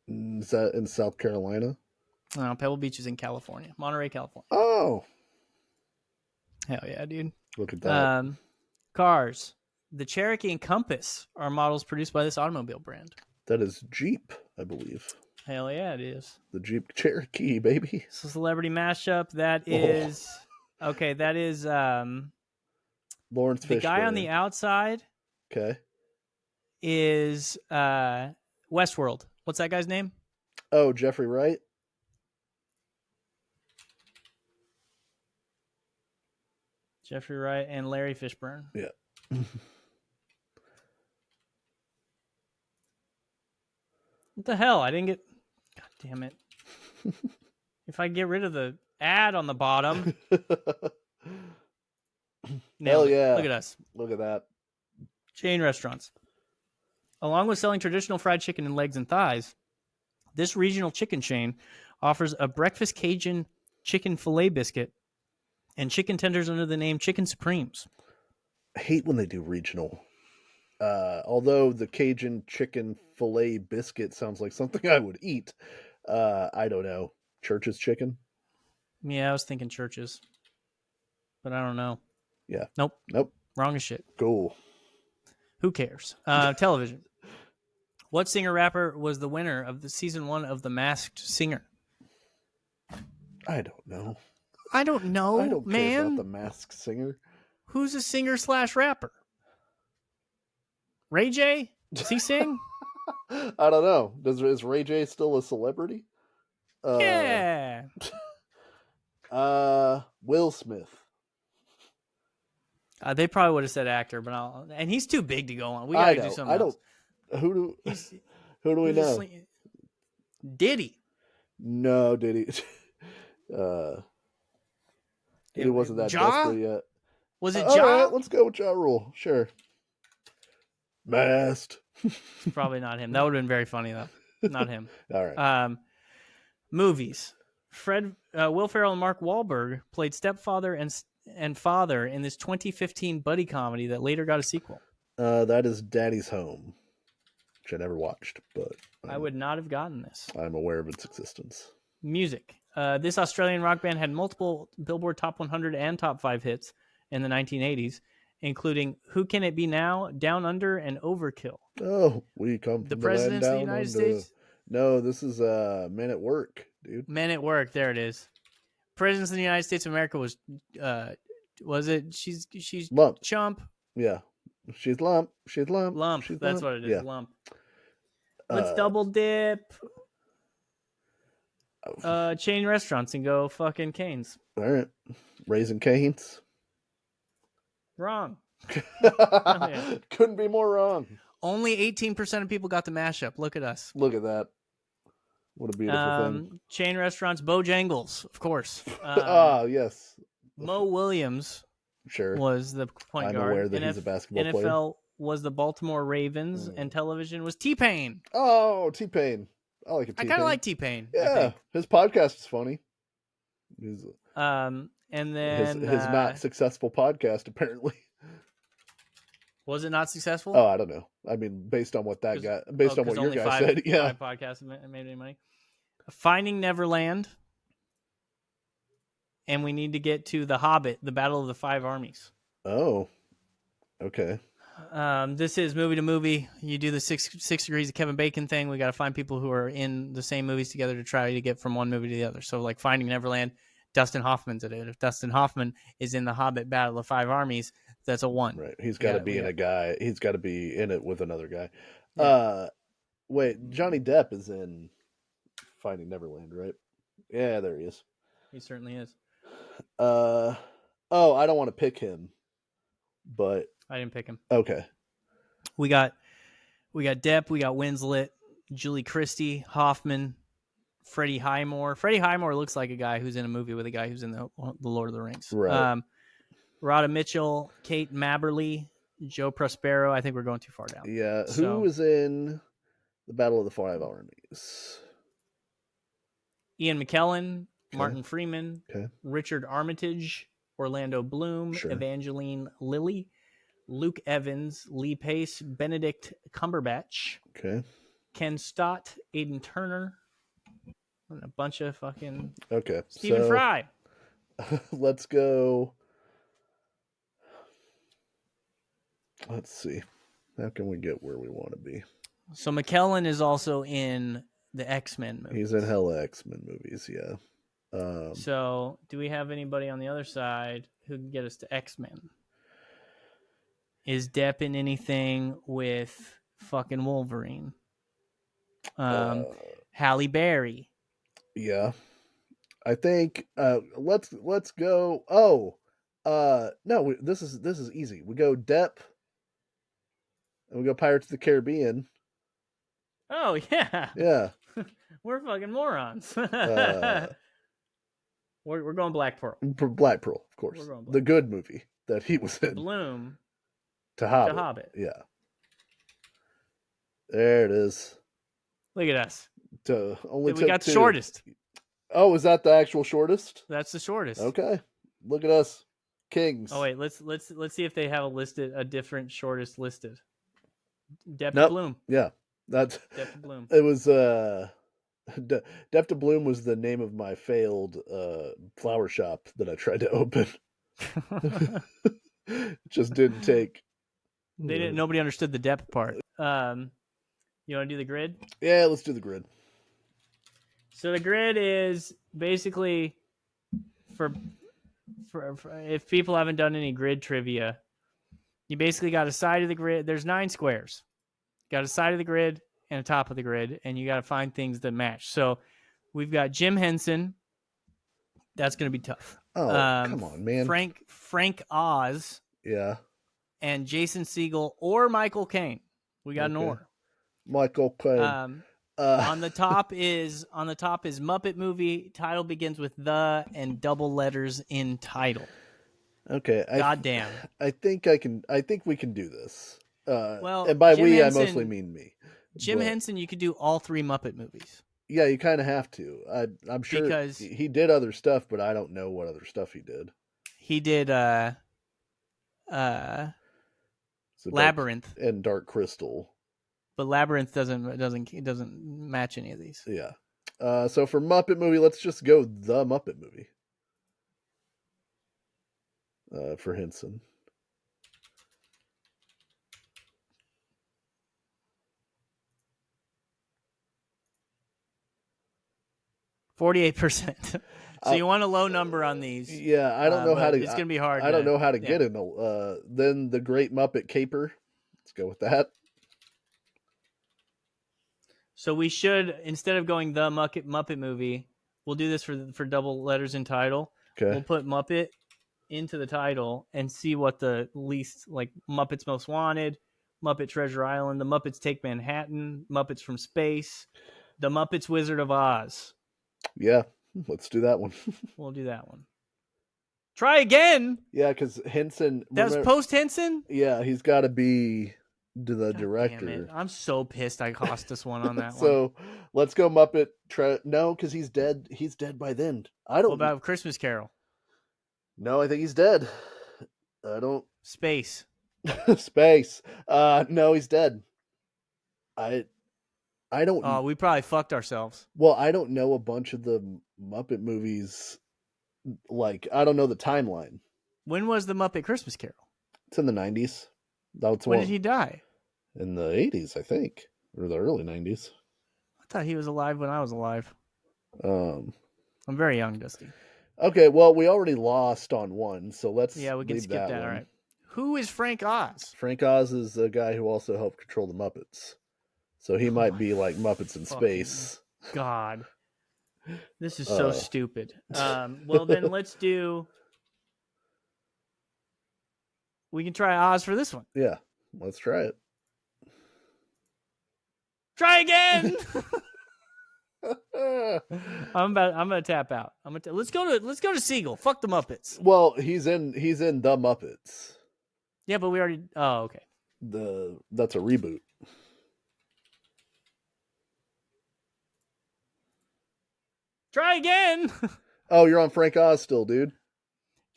Is that in South Carolina? No, Pebble Beach is in California. Monterey, California. Oh. Hell yeah, dude. Look at that. Cars. The Cherokee and Compass are models produced by this automobile brand. That is Jeep, I believe. Hell yeah, it is. The Jeep Cherokee, baby. So celebrity mashup. That is okay. That is Lawrence the Fishburne. guy on the outside. Okay. Is Westworld. What's that guy's name? Oh, Jeffrey Wright. Jeffrey Wright and Larry Fishburne. Yeah. What the hell? I didn't get. God damn it! If I get rid of the ad on the bottom. Hell yeah! Look at us. Look at that. Chain restaurants. Along with selling traditional fried chicken and legs and thighs, this regional chicken chain offers a breakfast Cajun chicken filet biscuit and chicken tenders under the name Chicken Supremes. I hate when they do regional. Although the Cajun chicken filet biscuit sounds like something I would eat. I don't know. Church's chicken? Yeah, I was thinking Church's. But I don't know. Yeah. Nope. Nope. Wrong as shit. Cool. Who cares? Television. What singer-rapper was the winner of the season 1 of The Masked Singer? I don't know. I don't know, I don't man. care about The Masked Singer. Who's a singer/rapper? Ray J? Does he sing? I don't know. Is Ray J still a celebrity? Yeah. Will Smith. They probably would have said actor, but and he's too big to go on. We gotta do something else. Who do we know? Diddy. No, Diddy. He wasn't that desperate yet. Was it All Ja? right, let's go with Ja Rule. Sure. Masked. It's probably not him. That would have been very funny though. Not him. All right. Movies. Will Ferrell and Mark Wahlberg played stepfather and father in this 2015 buddy comedy that later got a sequel. That is Daddy's Home, which I never watched, but I would not have gotten this. I'm aware of its existence. Music. This Australian rock band had multiple Billboard Top 100 and Top 5 hits in the 1980s, including Who Can It Be Now, Down Under, and Overkill. Oh, we come from the Presidents of the United States? No, this is Men at Work, dude. Men at Work, there it is. Presidents of the United States of America was it? She's Lump. Chump. Yeah. She's Lump. She's Lump. Lump. She's That's lump. what it is. Yeah. Lump. Let's double dip. Chain restaurants and go fucking Cane's. All right. Raising Cane's. Wrong. Yeah. Couldn't be more wrong. Only 18% of people got the mashup. Look at us. Look at that. What a beautiful thing. Chain restaurants, Bojangles, of course. Yes. Mo Williams Sure. was the point guard. I'm aware that he's a basketball player. NFL was the Baltimore Ravens, and television was T-Pain. Oh, T-Pain. I like a T-Pain. I kind of like T-Pain. Yeah, I think. his podcast is funny. And then his not successful podcast apparently. Was it not successful? Oh, I don't know. I mean, based on what that guy, based on what your guy said, yeah. 5 podcasts made any money. Finding Neverland, and we need to get to The Hobbit: The Battle of the Five Armies. Oh, okay. This is movie to movie. You do the six degrees of Kevin Bacon thing. We got to find people who are in the same movies together to try to get from one movie to the other. So, like Finding Neverland, Dustin Hoffman's in it. If Dustin Hoffman is in The Hobbit: Battle of the Five Armies, that's a 1. Right. He's got to be in a guy. He's got to be in it with another guy. Yeah. Wait, Johnny Depp is in Finding Neverland, right? Yeah, there he is. He certainly is. Oh, I don't want to pick him, but I didn't pick him. Okay. We got Depp, we got Winslet, Julie Christie, Hoffman, Freddie Highmore. Freddie Highmore looks like a guy who's in a movie with a guy who's in the Lord of the Rings. Right. Rhoda Mitchell, Kate Mabberley, Joe Prospero. I think we're going too far down. Yeah. Who was in the Battle of the Five Armies? Ian McKellen, Martin Freeman, Okay. Richard Armitage, Orlando Bloom, Sure. Evangeline Lilly, Luke Evans, Lee Pace, Benedict Cumberbatch, Okay. Ken Stott, Aiden Turner, and a bunch of fucking Stephen Fry. Let's go. Let's see. How can we get where we want to be? So McKellen is also in the X-Men movies. He's in hella X-Men movies, yeah. So do we have anybody on the other side who can get us to X-Men? Is Depp in anything with fucking Wolverine? Halle Berry. Yeah. I think let's go. Oh. No, this is easy. We go Depp and we go Pirates of the Caribbean. Oh yeah. Yeah. We're fucking morons. We're going Black Pearl. Black Pearl, of course. The good movie that he was in. Bloom. To Hobbit. Yeah. There it is. Look at us. We got the shortest. Oh, is that the actual shortest? That's the shortest. Okay. Look at us. Kings. Oh wait, let's see if they have a different shortest listed. Depp nope. to Bloom. Yeah. That's Depp to Bloom. It was Depp to Bloom was the name of my failed flower shop that I tried to open. Just didn't take. Nobody understood the Depp part. You want to do the grid? Yeah, let's do the grid. So the grid is basically for if people haven't done any grid trivia, you basically got a side of the grid. There's 9 squares. Got a side of the grid and a top of the grid, and you got to find things that match. So we've got Jim Henson. That's going to be tough. Oh, come on, man. Frank Oz. Yeah. And Jason Segel or Michael Caine. We got an or. Michael Caine. On the top is Muppet movie. Title begins with the and double letters in title. Okay. Goddamn. I think we can do this. Well, and by Jim we, Henson, I mostly mean me. Jim Henson, you could do all 3 Muppet movies. Yeah, you kind of have to. I'm sure because he did other stuff, but I don't know what other stuff he did. He did Labyrinth and Dark Crystal. But Labyrinth doesn't match any of these. Yeah. So for Muppet movie, let's just go the Muppet movie. For Henson. 48%. So you want a low number on these. Yeah, I don't know how to. It's going to be hard. I don't know how to get in. Then the Great Muppet Caper. Let's go with that. So we should, instead of going the Muppet movie, we'll do this for double letters in title. Okay. We'll put Muppet into the title and see what the least, like Muppets Most Wanted, Muppet Treasure Island, The Muppets Take Manhattan, Muppets from Space, The Muppets Wizard of Oz. Yeah, let's do that one. We'll do that one. Try again. Yeah, because Henson. That's post Henson. Yeah, he's got to be. to the God director. damn it. I'm so pissed I cost us one on that one. So let's go Muppet. No, because he's dead. He's dead by then. I don't. What about Christmas Carol? No, I think he's dead. I don't. Space. Space. No, he's dead. I don't. Oh, we probably fucked ourselves. Well, I don't know a bunch of the Muppet movies. Like, I don't know the timeline. When was the Muppet Christmas Carol? It's in the 90s. That's When one. did he die? In the 80s, I think, or the early 90s. I thought he was alive when I was alive. Um. I'm very young, Dusty. Okay, well, we already lost on one, so let's Yeah, we can leave skip that. one. All right. Who is Frank Oz? Frank Oz is the guy who also helped control the Muppets. So he might my be like Muppets in fucking space. God. This is so stupid. Well, then let's do... We can try Oz for this one. Yeah, let's try it. Try again! I'm gonna tap out. Let's go to Siegel. Fuck the Muppets. Well, he's in the Muppets. Yeah, but we already... Oh, okay. That's a reboot. Try again! Oh, you're on Frank Oz still, dude.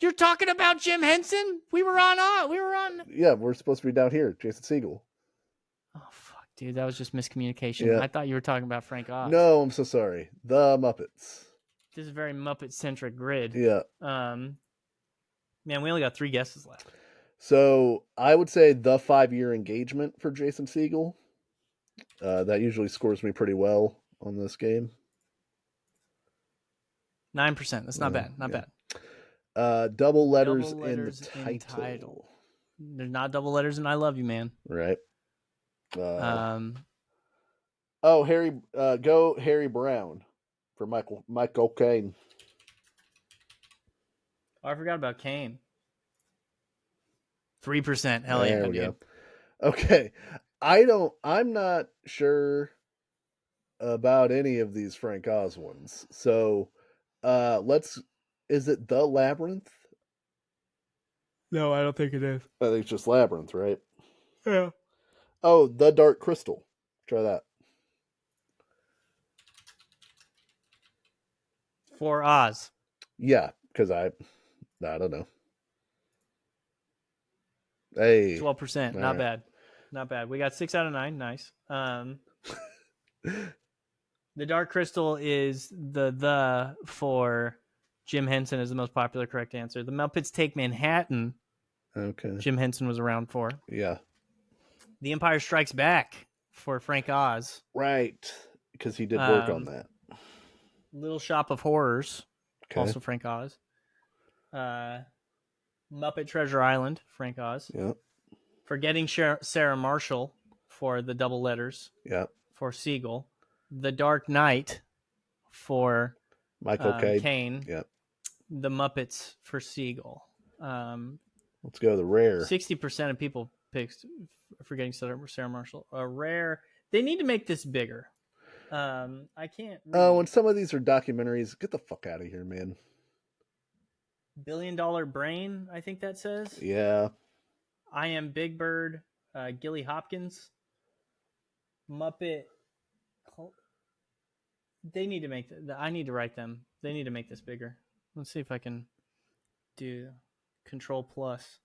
You're talking about Jim Henson? We were on... Yeah, we're supposed to be down here, Jason Segel. Oh, fuck, dude. That was just miscommunication. Yeah. I thought you were talking about Frank Oz. No, I'm so sorry. The Muppets. This is a very Muppet-centric grid. Yeah. Man, we only got 3 guesses left. So I would say the 5-year engagement for Jason Segel. That usually scores me pretty well on this game. 9%. That's not bad. Not yeah. bad. Double letters in the title. There's not double letters in I Love You, man. Right. Um, Oh, go Harry Brown for Michael Caine. Oh, I forgot about Kane. 3%. Hell There yeah, we dude. go. Okay. I'm not sure about any of these Frank Oz ones. So is it The Labyrinth? No, I don't think it is. I think it's just Labyrinth, right? Yeah. Oh, The Dark Crystal. Try that. For Oz. Yeah, because I don't know. Hey. 12%. Not right. bad. Not bad. We got 6 out of 9. Nice. The Dark Crystal is the for Jim Henson is the most popular correct answer. The Muppets Take Manhattan. Okay. Jim Henson was around for. Yeah. The Empire Strikes Back for Frank Oz. Right. Because he did work on that. Little Shop of Horrors. Okay. Also Frank Oz. Muppet Treasure Island, Frank Oz. Yeah. Forgetting Sarah Marshall for the double letters. Yeah. For Siegel. The Dark Knight for Michael Caine. Yeah. The Muppets for Siegel. Let's go the rare. 60% of people picked Forgetting Sarah Marshall. A rare. They need to make this bigger. I can't. Oh, and some of these are documentaries. Get the fuck out of here, man. $1 Billion Brain, I think that says. Yeah. I Am Big Bird, Gilly Hopkins, Muppet. They need to make. I need to write them. They need to make this bigger. Let's see if I can do Control Plus.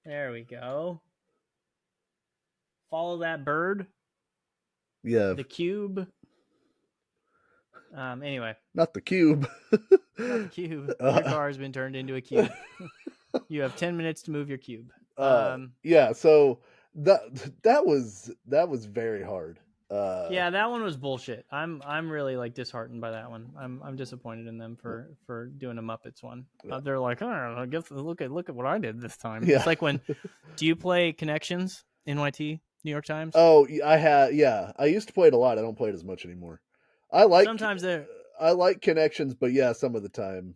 There we go. Follow That Bird. Yeah. The Cube. Anyway. Not the cube. Not the cube. Your car has been turned into a cube. You have 10 minutes to move your cube. Yeah, so that was very hard. Yeah, that one was bullshit. I'm really like disheartened by that one. I'm disappointed in them for doing a Muppets one. Yeah. They're like, oh, I guess look at what I did this time. Yeah. It's like when do you play Connections, NYT, New York Times? Oh, I used to play it a lot. I don't play it as much anymore. I like Connections, but yeah, some of the time.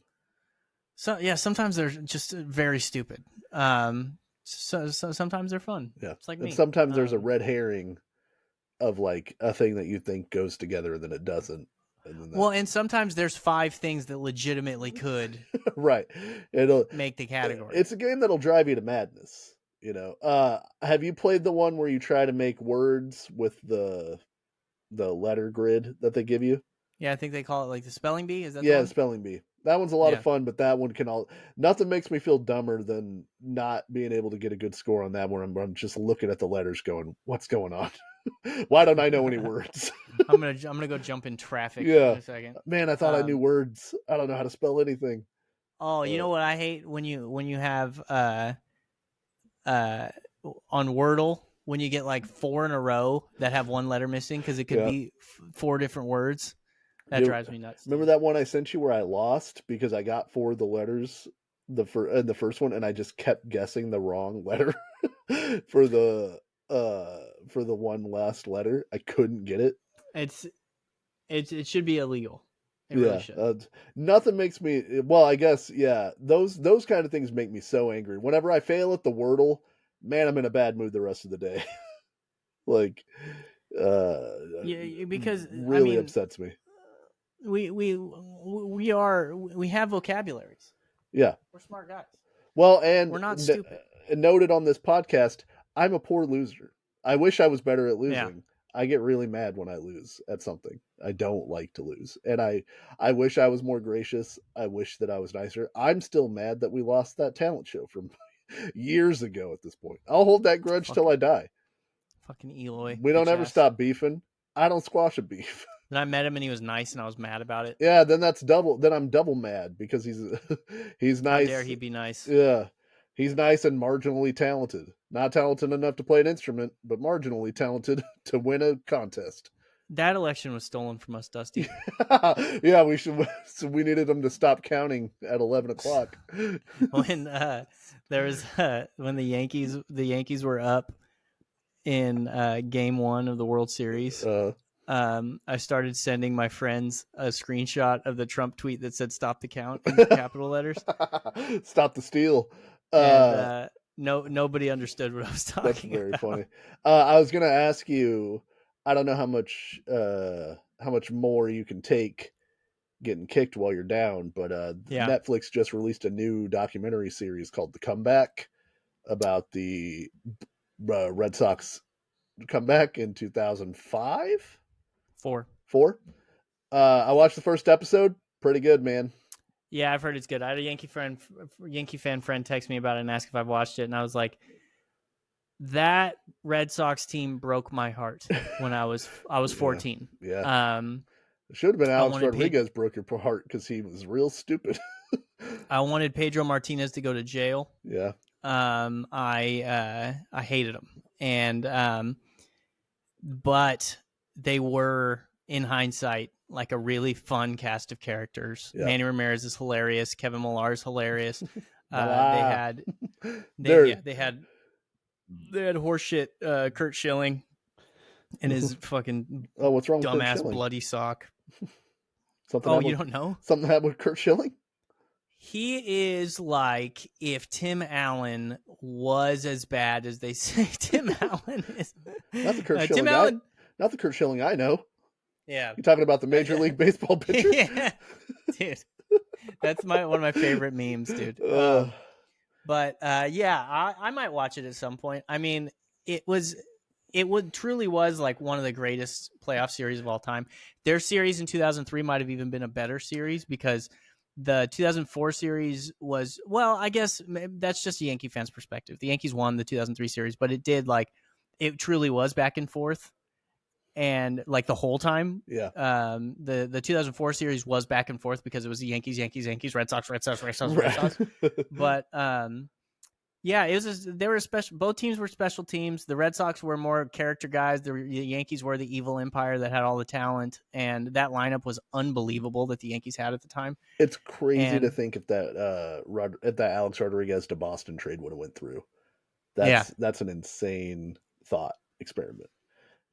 So yeah, sometimes they're just very stupid. So sometimes they're fun. Yeah, it's like and me. Sometimes there's a red herring of like a thing that you think goes together and then it doesn't. And sometimes there's 5 things that legitimately could right. It'll make the category. It's a game that'll drive you to madness. Have you played the one where you try to make words with the letter grid that they give you? Yeah, I think they call it like the spelling bee. Is that the Yeah, one? spelling bee. That one's a lot of Yeah. fun, but that one nothing makes me feel dumber than not being able to get a good score on that one. I'm just looking at the letters going, what's going on? Why don't I know any words? I'm gonna go jump in traffic in Yeah. a second. Man, I thought I knew words. I don't know how to spell anything. Oh, you know what I hate when you have on Wordle when you get like 4 in a row that have one letter missing because it could Yeah. be 4 different words. That Dude, drives me nuts. remember that one I sent you where I lost because I got 4 of the letters the first one and I just kept guessing the wrong letter for the one last letter. I couldn't get it. It should be illegal. It Yeah, really should. nothing makes me. Well, I guess those kind of things make me so angry. Whenever I fail at the Wordle, man, I'm in a bad mood the rest of the day. Like, Yeah, because really upsets me. we have vocabularies. Yeah, we're smart guys. Well, and we're not stupid. Noted on this podcast, I'm a poor loser. I wish I was better at losing. Yeah. I get really mad when I lose at something. I don't like to lose. And I wish I was more gracious. I wish that I was nicer. I'm still mad that we lost that talent show from years ago at this point. I'll hold that grudge till I die. Fucking Eloy. We don't ever stop beefing. I don't squash a beef. Then I met him and he was nice and I was mad about it. Yeah, then I'm double mad because he's nice. How dare he be nice? Yeah. He's nice and marginally talented. Not talented enough to play an instrument, but marginally talented to win a contest. That election was stolen from us, Dusty. Yeah, we should. So we needed him to stop counting at 11 o'clock. When there was when the Yankees were up in Game 1 of the World Series. I started sending my friends a screenshot of the Trump tweet that said "Stop the count" in capital letters. Stop the steal. And nobody understood what I was talking about. That's very funny. I was going to ask you. I don't know how much more you can take getting kicked while you're down, but Netflix just released a new documentary series called "The Comeback" about the Red Sox comeback in 2005. 4. I watched the first episode. Pretty good, man. Yeah, I've heard it's good. I had a Yankee fan friend text me about it and ask if I've watched it, and I was like, that Red Sox team broke my heart when I was 14. Yeah. It should have been Alex Rodriguez broke your heart because he was real stupid. I wanted Pedro Martinez to go to jail. Yeah. I hated him, and but they were, in hindsight, like a really fun cast of characters. Yeah. Manny Ramirez is hilarious. Kevin Millar is hilarious. They had horseshit Kurt Schilling and his fucking what's wrong with dumbass bloody sock. You don't know? Something happened with Kurt Schilling? He is like if Tim Allen was as bad as they say Tim Allen is. Not the Kurt Schilling not the Kurt Schilling I know. Yeah. You're talking about the Major League Baseball pitcher? Yeah. Dude. That's one of my favorite memes, dude. But I might watch it at some point. I mean, it truly was like one of the greatest playoff series of all time. Their series in 2003 might have even been a better series because the 2004 series was, well, I guess that's just a Yankee fan's perspective. The Yankees won the 2003 series, but it truly was back and forth. And like the whole time, yeah. The 2004 series was back and forth because it was the Yankees, Red Sox. But yeah, it was. They were special. Both teams were special teams. The Red Sox were more character guys. The Yankees were the evil empire that had all the talent, and that lineup was unbelievable that the Yankees had at the time. It's crazy to think if that Alex Rodriguez to Boston trade would have went through. That's an insane thought experiment.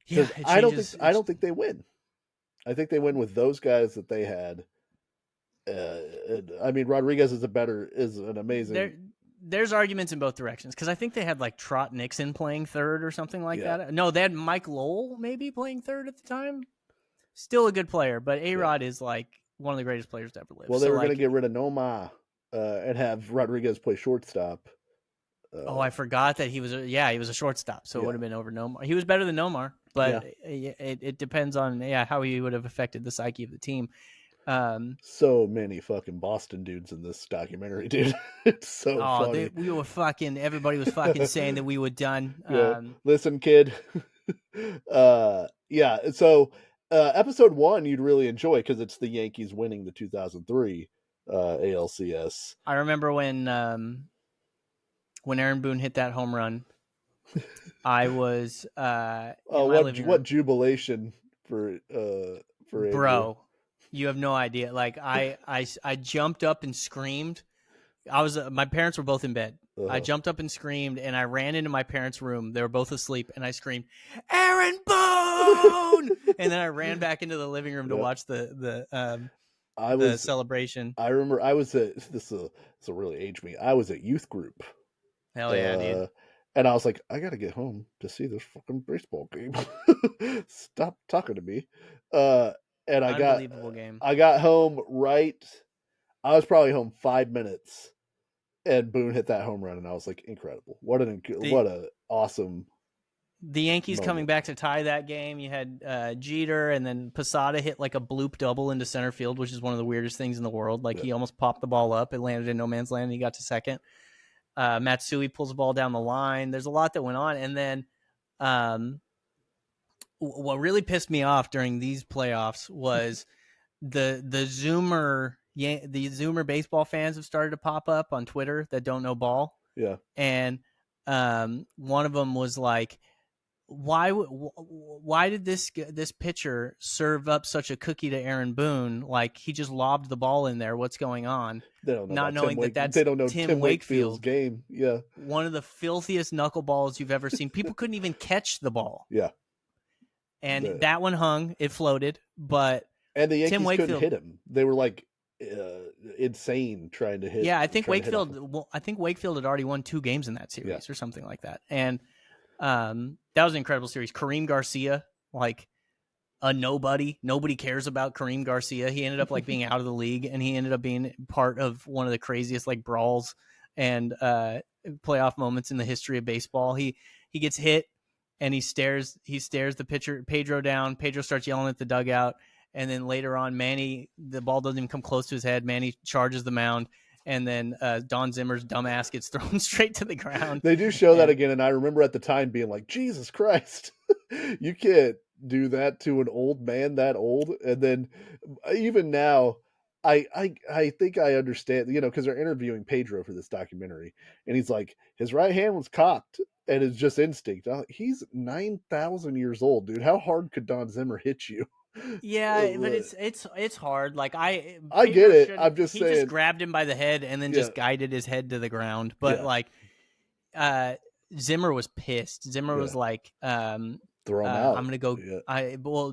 Yeah, I don't think they win. I think they win with those guys that they had. I mean, Rodriguez is an amazing. There's arguments in both directions because I think they had like Trot Nixon playing third or something like that. No, they had Mike Lowell maybe playing third at the time. Still a good player, but A-Rod is like one of the greatest players to ever live. Well, they were going to get rid of Nomar and have Rodriguez play shortstop. I forgot that he was a shortstop, so it would have been over Nomar. He was better than Nomar, but it depends on how he would have affected the psyche of the team. So many fucking Boston dudes in this documentary, dude. It's so funny. Everybody was fucking saying that we were done. Listen, kid. So episode 1 you'd really enjoy because it's the Yankees winning the 2003 ALCS. I remember when Aaron Boone hit that home run. I was what jubilation for Andrew. Bro, you have no idea. Like I jumped up and screamed. My parents were both in bed. I jumped up and screamed, and I ran into my parents' room. They were both asleep, and I screamed, "Aaron Boone!" And then I ran back into the living room to watch the celebration. I remember this will really age me. I was at youth group. Hell yeah, dude. And I was like, I gotta get home to see this fucking baseball game. Stop talking to me. And Unbelievable game. I got home right. I was probably home 5 minutes, and Boone hit that home run, and I was like, incredible! What a awesome. The Yankees moment. coming back to tie that game. You had Jeter, and then Posada hit like a bloop double into center field, which is one of the weirdest things in the world. Like he almost popped the ball up. It landed in no man's land, and he got to second. Matsui pulls the ball down the line. There's a lot that went on. And then what really pissed me off during these playoffs was the Zoomer baseball fans have started to pop up on Twitter that don't know ball. Yeah. And one of them was like, why did this pitcher serve up such a cookie to Aaron Boone? Like he just lobbed the ball in there. What's going on? They don't know Not knowing that's they don't know Tim Wakefield's game. Yeah. One of the filthiest knuckleballs you've ever seen. People couldn't even catch the ball. Yeah. And that one hung, it floated, but and the Yankees couldn't hit him. They were like insane trying to hit. Yeah, I think Wakefield had already won 2 games in that series or something like that. And that was an incredible series. Kareem Garcia, like a nobody. Nobody cares about Kareem Garcia. He ended up like being out of the league, and he ended up being part of one of the craziest like brawls and playoff moments in the history of baseball. He gets hit, and he stares the pitcher Pedro down. Pedro starts yelling at the dugout, and then later on, Manny, the ball doesn't even come close to his head. Manny charges the mound. And then Don Zimmer's dumbass gets thrown straight to the ground. They do show that again, and I remember at the time being like, Jesus Christ, you can't do that to an old man that old. And then even now, I think I understand, because they're interviewing Pedro for this documentary, and he's like, his right hand was cocked, and it's just instinct. He's 9,000 years old, dude. How hard could Don Zimmer hit you? Yeah, but it's hard. Like I get it. I'm just saying. He just grabbed him by the head and then just guided his head to the ground. But Zimmer was pissed. Zimmer was like, throw him out. I'm gonna go.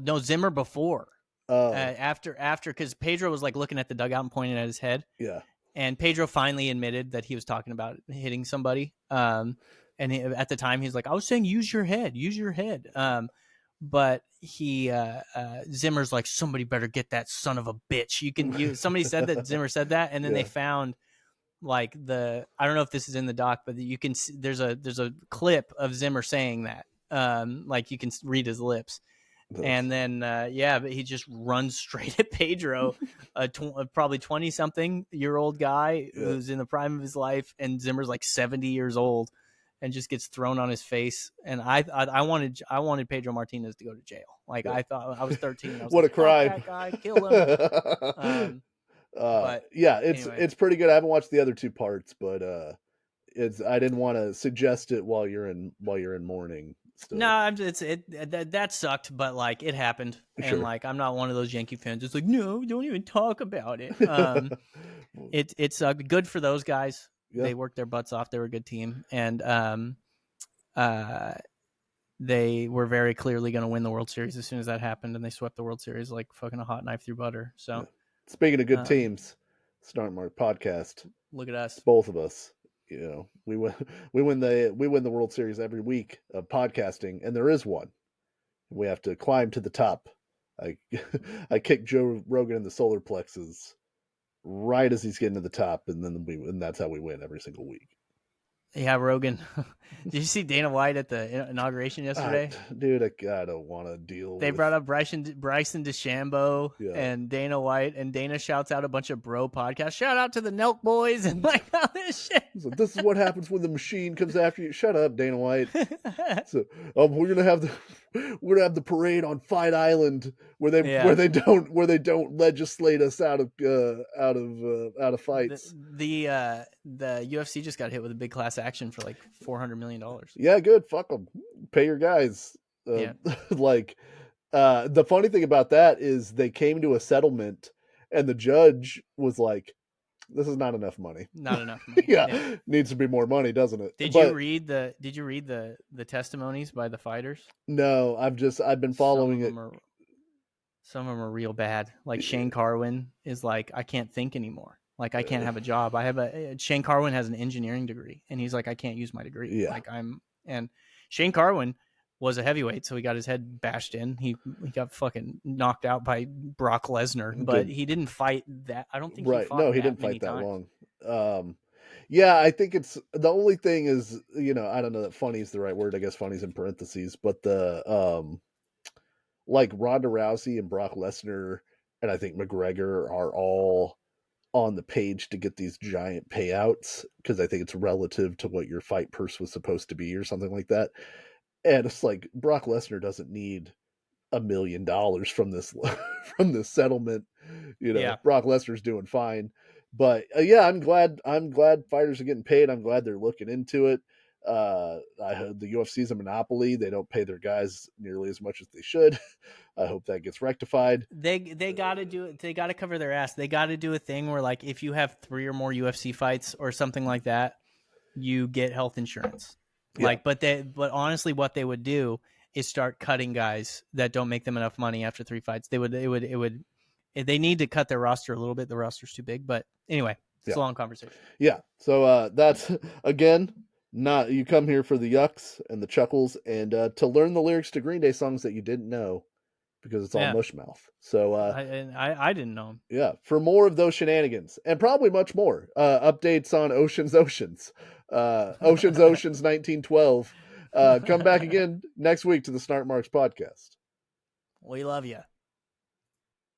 No, Zimmer before. After because Pedro was like looking at the dugout and pointing at his head. Yeah. And Pedro finally admitted that he was talking about hitting somebody. And at the time he was like, I was saying use your head. But Zimmer's like, somebody better get that son of a bitch. Somebody said that Zimmer said that, and then they found like I don't know if this is in the doc, but you can see, there's a clip of Zimmer saying that, like you can read his lips. And then but he just runs straight at Pedro, probably 20-something-year-old guy who's in the prime of his life, and Zimmer's like 70 years old. And just gets thrown on his face, and I wanted Pedro Martinez to go to jail. Like I thought, I was 13. I was what like, a crime! That guy, kill him. But it's anyway. It's pretty good. I haven't watched the other 2 parts, but I didn't want to suggest it while you're in mourning. Still. No, that sucked, but like it happened, and like I'm not one of those Yankee fans. It's like, no, don't even talk about it. It sucked. Good for those guys. Yeah. They worked their butts off. They were a good team, and they were very clearly going to win the World Series as soon as that happened, and they swept the World Series like fucking a hot knife through butter. So, speaking of good teams, Snark Mark podcast. Look at us, both of us. We win the World Series every week of podcasting, and there is one. We have to climb to the top. I kicked Joe Rogan in the solar plexus right as he's getting to the top, and then that's how we win every single week. Yeah, Rogan. Did you see Dana White at the inauguration yesterday? Dude, I don't want to deal They with. brought up Bryson DeChambeau Yeah. and Dana White, and Dana shouts out a bunch of bro podcasts. Shout out to the Nelk Boys and like all this shit. So this is what happens when the machine comes after you. Shut up, Dana White. So we're gonna have the parade on Fight Island where they don't legislate us out of fights. The UFC just got hit with a big class action for like $400 million. Yeah, good. Fuck them. Pay your guys. Yeah. Like the funny thing about that is they came to a settlement, and the judge was like, "This is not enough money. Not enough money. Yeah, needs to be more money, doesn't it?" Did you read the testimonies by the fighters? No, I've been following it. Some of them are real bad. Like Shane Carwin is like, I can't think anymore. Like I can't have a job. Shane Carwin has an engineering degree, and he's like, I can't use my degree. Yeah. And Shane Carwin was a heavyweight, so he got his head bashed in. He got fucking knocked out by Brock Lesnar, but he didn't fight that. I don't think right. He fought No, he didn't fight that long. Yeah, I think it's the only thing is, I don't know that funny is the right word. I guess funny's in parentheses, but the like Ronda Rousey and Brock Lesnar and I think McGregor are all on the page to get these giant payouts because I think it's relative to what your fight purse was supposed to be or something like that. And it's like Brock Lesnar doesn't need $1 million from this from this settlement. Brock Lesnar's doing fine. But yeah, I'm glad fighters are getting paid. I'm glad they're looking into it. I heard the UFC's a monopoly. They don't pay their guys nearly as much as they should. I hope that gets rectified. They got to do it. They got to cover their ass. They got to do a thing where, like, if you have 3 or more UFC fights or something like that, you get health insurance. Yeah. But honestly, what they would do is start cutting guys that don't make them enough money after 3 fights. They need to cut their roster a little bit. The roster's too big. But anyway, it's a long conversation. Yeah. So that's again. Not you come here for the yucks and the chuckles and to learn the lyrics to Green Day songs that you didn't know because it's all mushmouth. So I didn't know them. Yeah, for more of those shenanigans and probably much more updates on Oceans 1912. Come back again next week to the Snark Marks podcast. We love you.